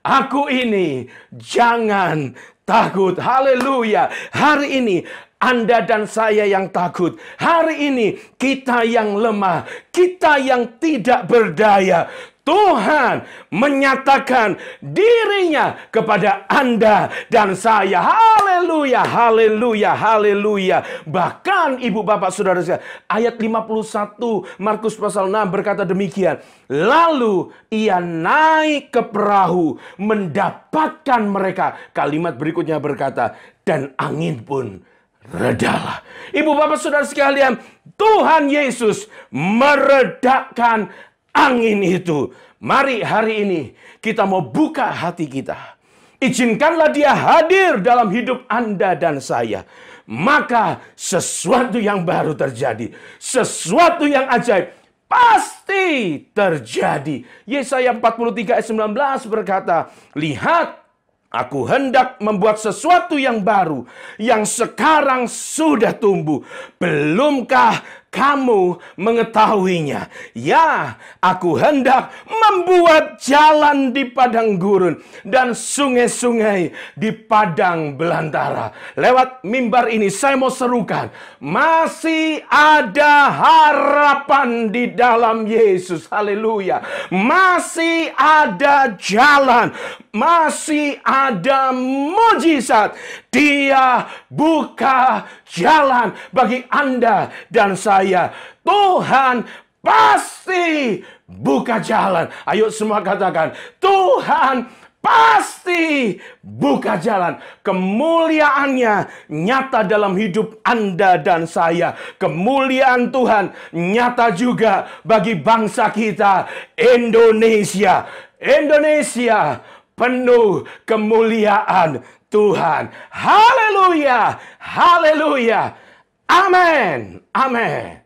Speaker 6: aku ini, jangan takut. Haleluya. Hari ini Anda dan saya yang takut. Hari ini kita yang lemah. Kita yang tidak berdaya. Tuhan menyatakan dirinya kepada Anda dan saya. Haleluya, haleluya, haleluya. Bahkan ibu bapak saudara saya, ayat 51 Markus pasal 6 berkata demikian. Lalu ia naik ke perahu mendapatkan mereka. Kalimat berikutnya berkata, dan angin pun redalah. Ibu bapak saudara sekalian, Tuhan Yesus meredakan angin itu. Mari hari ini kita mau buka hati kita. Izinkanlah Dia hadir dalam hidup Anda dan saya. Maka sesuatu yang baru terjadi. Sesuatu yang ajaib pasti terjadi. Yesaya 43 ayat 19 berkata, lihat, aku hendak membuat sesuatu yang baru, yang sekarang sudah tumbuh. Belumkah kamu mengetahuinya? Ya, aku hendak membuat jalan di padang gurun dan sungai-sungai di padang belantara. Lewat mimbar ini saya mau serukan, masih ada harapan di dalam Yesus. Haleluya. Masih ada jalan, masih ada mujizat. Dia buka jalan bagi Anda dan saya. Tuhan pasti buka jalan. Ayo semua katakan, Tuhan pasti buka jalan. Kemuliaannya nyata dalam hidup Anda dan saya. Kemuliaan Tuhan nyata juga bagi bangsa kita, Indonesia. Indonesia penuh kemuliaan Tuhan. Haleluya. Haleluya. Amin. Amin.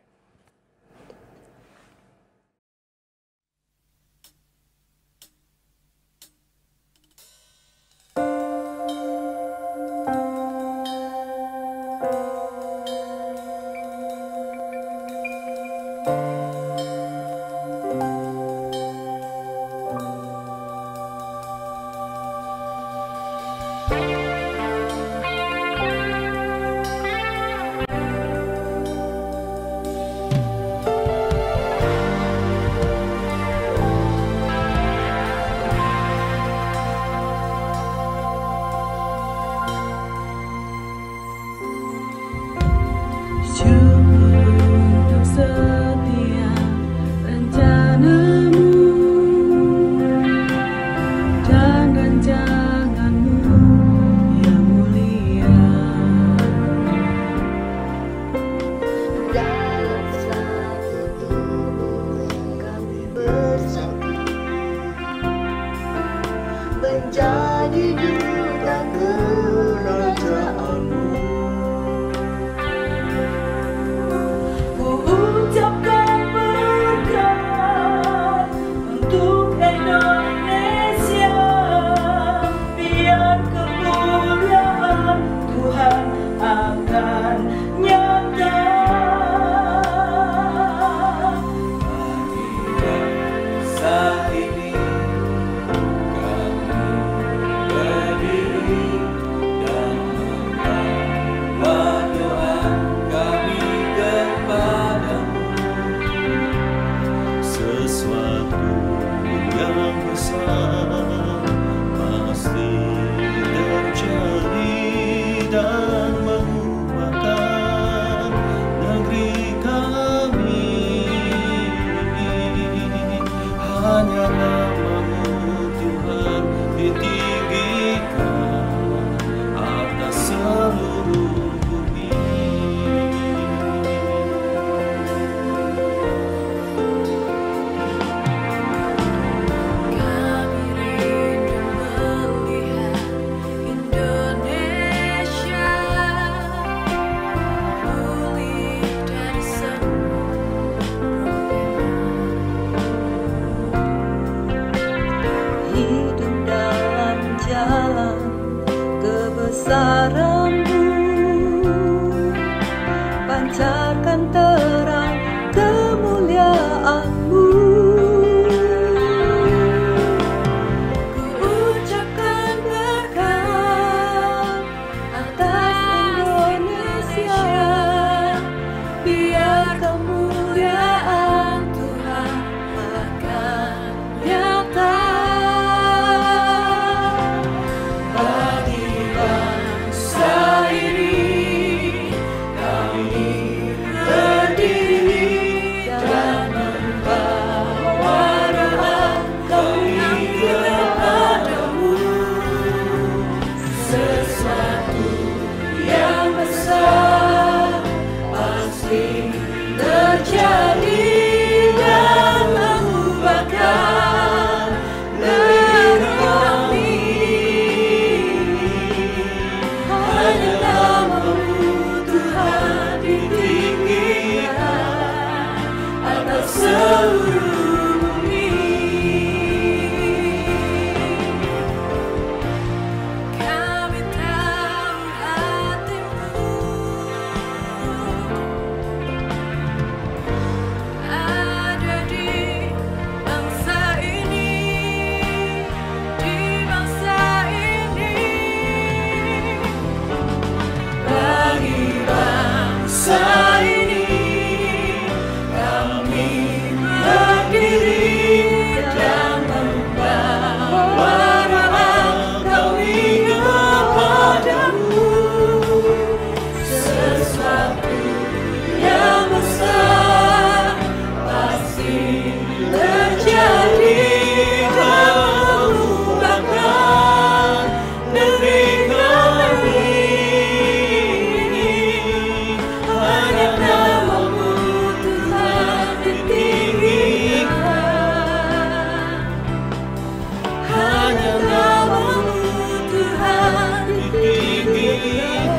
Speaker 5: terjadi dan mengubahkan negeri kami. Hanya nama-Mu Tuhan ditinggikan atas seluruh bumi. Kami tahu hati-Mu ada di bangsa ini, di bangsa ini. Bagi bangsa ini kami berdiri dan membawa doa kami kepadamu. Sesuatu yang besar pasti terjadi dan mengubahkan negeri kami. Hanya nama-Mu Tuhan ditinggikan. Hanya nama-Mu Tuhan ditinggikan.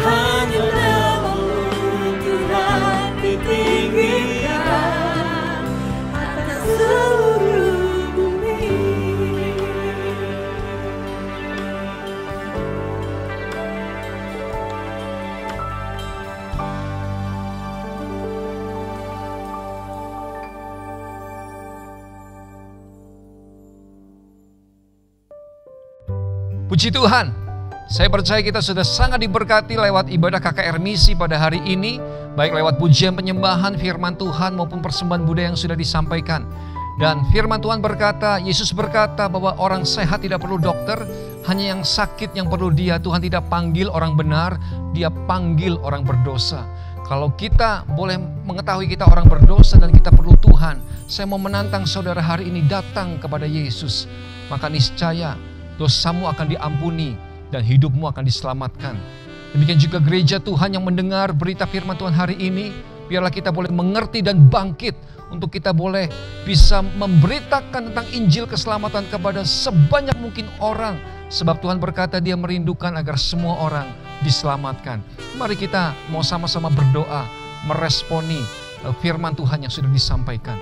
Speaker 5: Hanya nama-Mu Tuhan ditinggikan atas seluruh bumi.
Speaker 2: Puji Tuhan, saya percaya kita sudah sangat diberkati lewat ibadah KKR Misi pada hari ini, baik lewat pujian penyembahan, firman Tuhan maupun persembahan budaya yang sudah disampaikan. Dan firman Tuhan berkata, Yesus berkata bahwa orang sehat tidak perlu dokter, hanya yang sakit yang perlu Dia. Tuhan tidak panggil orang benar, Dia panggil orang berdosa. Kalau kita boleh mengetahui kita orang berdosa dan kita perlu Tuhan, saya mau menantang saudara hari ini datang kepada Yesus. Maka niscaya dosamu akan diampuni dan hidupmu akan diselamatkan. Demikian juga gereja Tuhan yang mendengar berita firman Tuhan hari ini, biarlah kita boleh mengerti dan bangkit untuk kita boleh bisa memberitakan tentang Injil keselamatan kepada sebanyak mungkin orang. Sebab Tuhan berkata Dia merindukan agar semua orang diselamatkan. Mari kita mau sama-sama berdoa, meresponi firman Tuhan yang sudah disampaikan.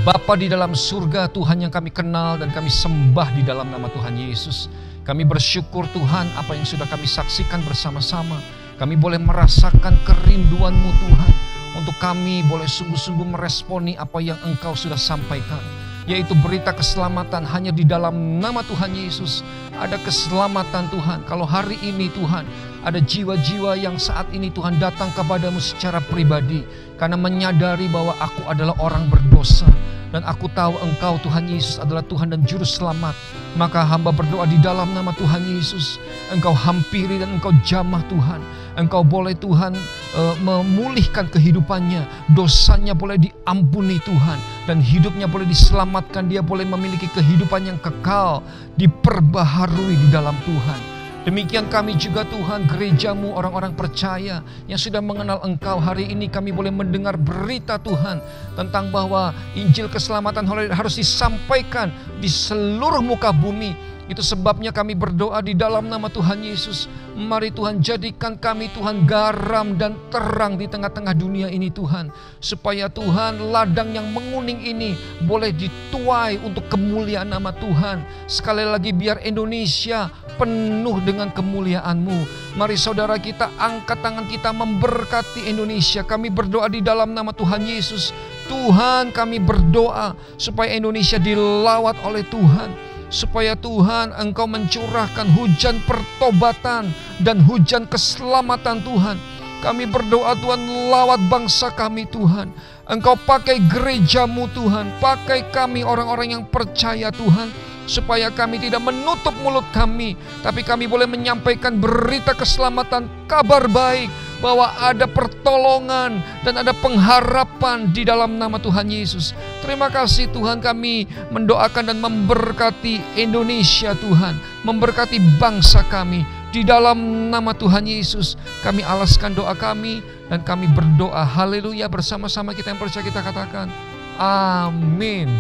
Speaker 2: Bapa di dalam surga, Tuhan yang kami kenal dan kami sembah di dalam nama Tuhan Yesus. Kami bersyukur Tuhan apa yang sudah kami saksikan bersama-sama. Kami boleh merasakan kerinduan-Mu Tuhan. Untuk kami boleh sungguh-sungguh meresponi apa yang Engkau sudah sampaikan. Yaitu berita keselamatan hanya di dalam nama Tuhan Yesus. Ada keselamatan Tuhan. Kalau hari ini Tuhan, ada jiwa-jiwa yang saat ini Tuhan datang kepadamu secara pribadi. Karena menyadari bahwa aku adalah orang berdosa. Dan aku tahu Engkau Tuhan Yesus adalah Tuhan dan Juru Selamat. Maka hamba berdoa di dalam nama Tuhan Yesus. Engkau hampiri dan Engkau jamah Tuhan. Engkau boleh Tuhan memulihkan kehidupannya. Dosanya boleh diampuni Tuhan. Dan hidupnya boleh diselamatkan. Dia boleh memiliki kehidupan yang kekal. Diperbaharui di dalam Tuhan. Demikian kami juga Tuhan, gereja-Mu, orang-orang percaya yang sudah mengenal Engkau. Hari ini kami boleh mendengar berita Tuhan tentang bahwa Injil keselamatan harus disampaikan di seluruh muka bumi. Itu sebabnya kami berdoa di dalam nama Tuhan Yesus. Mari Tuhan jadikan kami Tuhan garam dan terang di tengah-tengah dunia ini Tuhan. Supaya Tuhan ladang yang menguning ini boleh dituai untuk kemuliaan nama Tuhan. Sekali lagi biar Indonesia penuh dengan kemuliaan-Mu. Mari saudara kita angkat tangan kita memberkati Indonesia. Kami berdoa di dalam nama Tuhan Yesus. Tuhan kami berdoa supaya Indonesia dilawat oleh Tuhan. Supaya Tuhan Engkau mencurahkan hujan pertobatan dan hujan keselamatan Tuhan. Kami berdoa Tuhan, lawat bangsa kami Tuhan. Engkau pakai gereja-Mu Tuhan. Pakai kami orang-orang yang percaya Tuhan. Supaya kami tidak menutup mulut kami. Tapi kami boleh menyampaikan berita keselamatan, kabar baik. Bahwa ada pertolongan dan ada pengharapan di dalam nama Tuhan Yesus. Terima kasih Tuhan, kami mendoakan dan memberkati Indonesia Tuhan. Memberkati bangsa kami. Di dalam nama Tuhan Yesus, kami alaskan doa kami dan kami berdoa. Haleluya, bersama-sama kita yang percaya kita katakan, amin.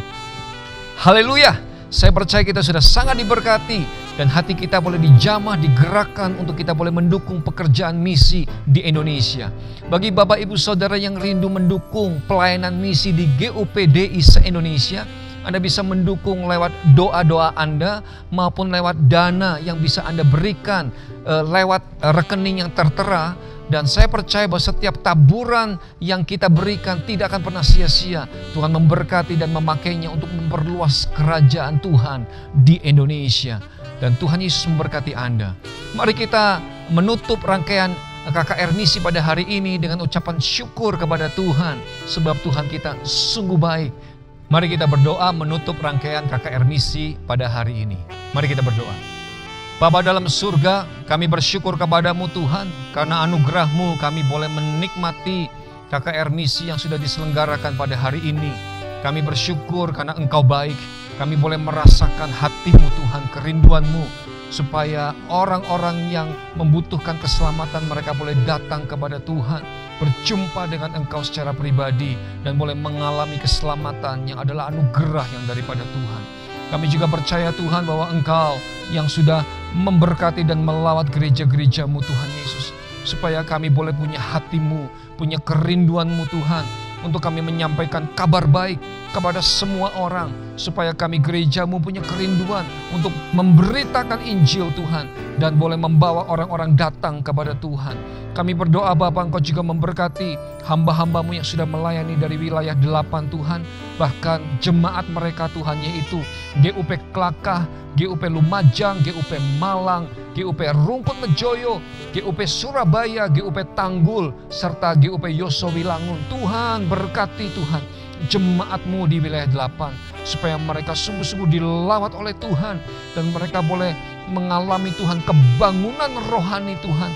Speaker 2: Haleluya, saya percaya kita sudah sangat diberkati dan hati kita boleh dijamah, digerakkan untuk kita boleh mendukung pekerjaan misi di Indonesia. Bagi Bapak Ibu Saudara yang rindu mendukung pelayanan misi di GUPDI se-Indonesia, Anda bisa mendukung lewat doa-doa Anda maupun lewat dana yang bisa Anda berikan lewat rekening yang tertera. Dan saya percaya bahwa setiap taburan yang kita berikan tidak akan pernah sia-sia. Tuhan memberkati dan memakainya untuk memperluas kerajaan Tuhan di Indonesia. Dan Tuhan Yesus memberkati Anda. Mari kita menutup rangkaian KKR Misi pada hari ini dengan ucapan syukur kepada Tuhan. Sebab Tuhan kita sungguh baik. Mari kita berdoa menutup rangkaian KKR Misi pada hari ini. Mari kita berdoa. Bapa dalam surga, kami bersyukur kepadamu Tuhan, karena anugerah-Mu kami boleh menikmati KKR Misi yang sudah diselenggarakan pada hari ini. Kami bersyukur karena Engkau baik, kami boleh merasakan hati-Mu Tuhan, kerinduan-Mu, supaya orang-orang yang membutuhkan keselamatan mereka boleh datang kepada Tuhan, berjumpa dengan Engkau secara pribadi, dan boleh mengalami keselamatan yang adalah anugerah yang daripada Tuhan. Kami juga percaya Tuhan bahwa Engkau yang sudah memberkati dan melawat gereja-gereja-Mu Tuhan Yesus, supaya kami boleh punya hati-Mu, punya kerinduan-Mu Tuhan, untuk kami menyampaikan kabar baik kepada semua orang, supaya kami gereja-Mu punya kerinduan untuk memberitakan Injil Tuhan, dan boleh membawa orang-orang datang kepada Tuhan. Kami berdoa Bapa, Engkau juga memberkati hamba-hamba-Mu yang sudah melayani dari wilayah 8 Tuhan, bahkan jemaat mereka Tuhan, yaitu GUP Klakah, GUP Lumajang, GUP Malang, GUP Rungkut Mejoyo, GUP Surabaya, GUP Tanggul, serta GUP Yosowilangun. Tuhan berkati Tuhan jemaat-Mu di wilayah 8, supaya mereka sungguh-sungguh dilawat oleh Tuhan, dan mereka boleh mengalami Tuhan kebangunan rohani Tuhan.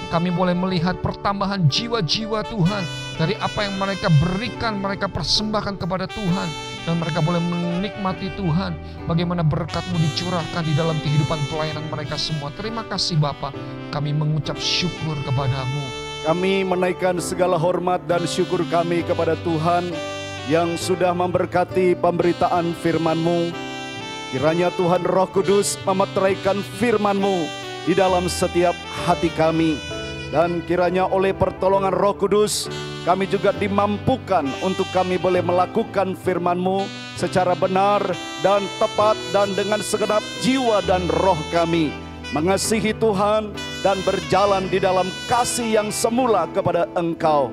Speaker 2: Kami boleh melihat pertambahan jiwa-jiwa Tuhan dari apa yang mereka berikan, mereka persembahkan kepada Tuhan. Dan mereka boleh menikmati Tuhan, bagaimana berkat-Mu dicurahkan di dalam kehidupan pelayanan mereka semua. Terima kasih Bapa, kami mengucap syukur kepadamu.
Speaker 8: Kami menaikkan segala hormat dan syukur kami kepada Tuhan yang sudah memberkati pemberitaan firman-Mu. Kiranya Tuhan Roh Kudus memeteraikan firman-Mu di dalam setiap hati kami. Dan kiranya oleh pertolongan Roh Kudus, kami juga dimampukan untuk kami boleh melakukan firman-Mu secara benar dan tepat, dan dengan segenap jiwa dan roh kami mengasihi Tuhan dan berjalan di dalam kasih yang semula kepada Engkau.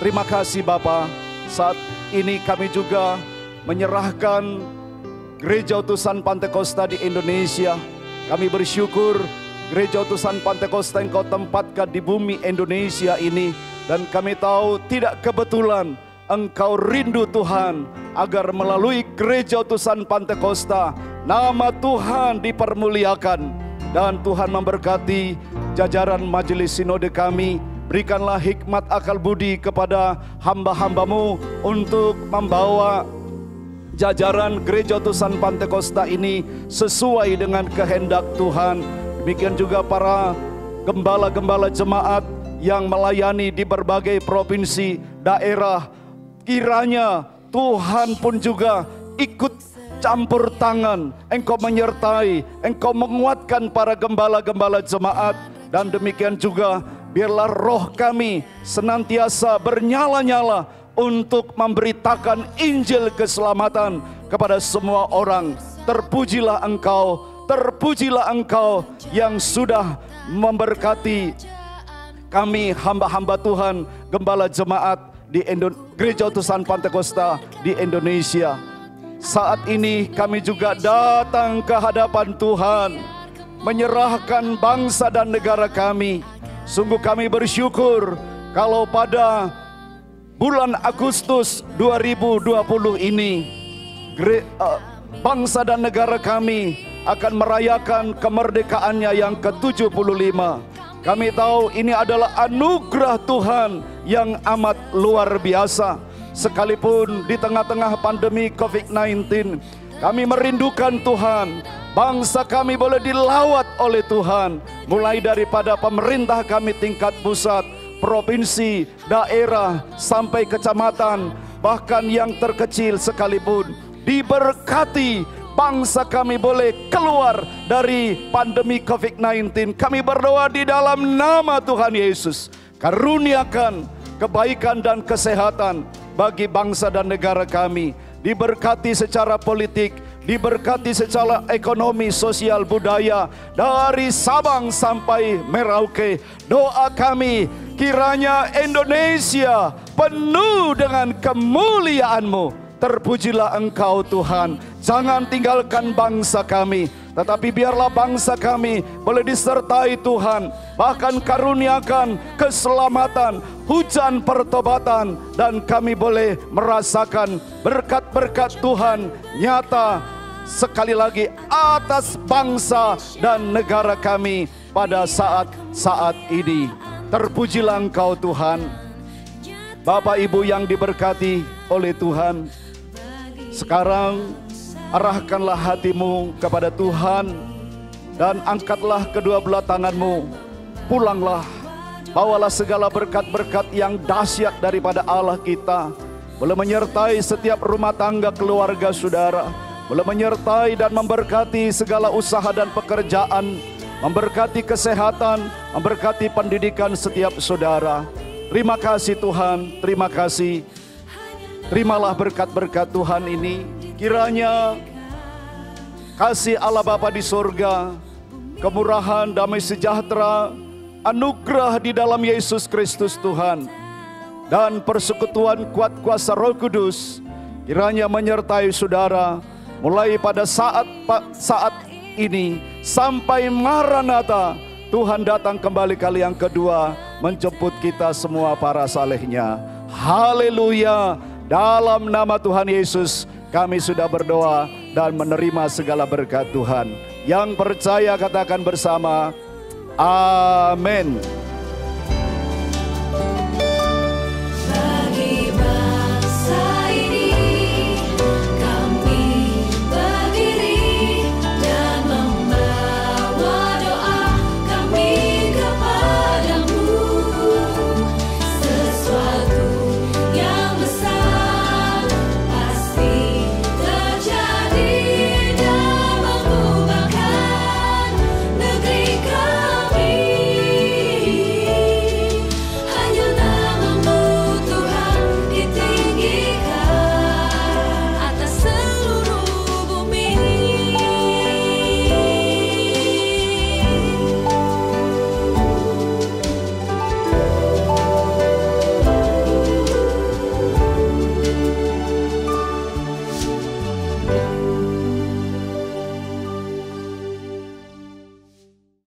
Speaker 8: Terima kasih Bapa. Saat ini kami juga menyerahkan Gereja Utusan Pantekosta di Indonesia. Kami bersyukur Gereja Utusan Pantekosta Engkau tempatkan di bumi Indonesia ini. Dan kami tahu tidak kebetulan Engkau rindu Tuhan agar melalui Gereja Utusan Pantekosta nama Tuhan dipermuliakan. Dan Tuhan memberkati jajaran majelis sinode kami. Berikanlah hikmat akal budi kepada hamba-hamba-Mu untuk membawa jajaran Gereja Utusan Pantekosta ini sesuai dengan kehendak Tuhan. Demikian juga para gembala-gembala jemaat yang melayani di berbagai provinsi, daerah. Kiranya Tuhan pun juga ikut campur tangan. Engkau menyertai, Engkau menguatkan para gembala-gembala jemaat. Dan demikian juga biarlah roh kami senantiasa bernyala-nyala untuk memberitakan Injil keselamatan kepada semua orang. Terpujilah Engkau, terpujilah Engkau yang sudah memberkati kami hamba-hamba Tuhan, gembala jemaat di Gereja Utusan Pantekosta di Indonesia. Saat ini kami juga datang ke hadapan Tuhan, menyerahkan bangsa dan negara kami. Sungguh kami bersyukur kalau pada bulan Agustus 2020 ini bangsa dan negara kami akan merayakan kemerdekaannya yang ke-75. Kami tahu ini adalah anugerah Tuhan yang amat luar biasa. Sekalipun di tengah-tengah pandemi COVID-19, kami merindukan Tuhan Bangsa kami boleh dilawat oleh Tuhan, mulai daripada pemerintah kami tingkat pusat, provinsi, daerah, sampai kecamatan, bahkan yang terkecil sekalipun. Diberkati, bangsa kami boleh keluar dari pandemi COVID-19. Kami berdoa di dalam nama Tuhan Yesus. Karuniakan kebaikan dan kesehatan bagi bangsa dan negara kami. Diberkati secara politik, diberkati secara ekonomi, sosial, budaya, dari Sabang sampai Merauke. Doa kami, kiranya Indonesia penuh dengan kemuliaan-Mu. Terpujilah Engkau Tuhan. Jangan tinggalkan bangsa kami, tetapi biarlah bangsa kami boleh disertai Tuhan. Bahkan karuniakan keselamatan, hujan pertobatan, dan kami boleh merasakan berkat-berkat Tuhan nyata sekali lagi atas bangsa dan negara kami pada saat-saat ini. Terpujilah Engkau Tuhan. Bapak Ibu yang diberkati oleh Tuhan, sekarang arahkanlah hatimu kepada Tuhan dan angkatlah kedua belah tanganmu. Pulanglah, bawalah segala berkat-berkat yang dahsyat daripada Allah kita, boleh menyertai setiap rumah tangga keluarga saudara, boleh menyertai dan memberkati segala usaha dan pekerjaan, memberkati kesehatan, memberkati pendidikan setiap saudara. Terima kasih Tuhan, terima kasih. Terimalah berkat-berkat Tuhan ini. Kiranya kasih Allah Bapa di surga, kemurahan, damai sejahtera, anugerah di dalam Yesus Kristus Tuhan, dan persekutuan kuat kuasa Roh Kudus kiranya menyertai saudara mulai pada saat ini sampai Maranatha, Tuhan datang kembali kali yang kedua menjemput kita semua para salehnya. Haleluya. Dalam nama Tuhan Yesus kami sudah berdoa dan menerima segala berkat Tuhan. Yang percaya katakan bersama, amin.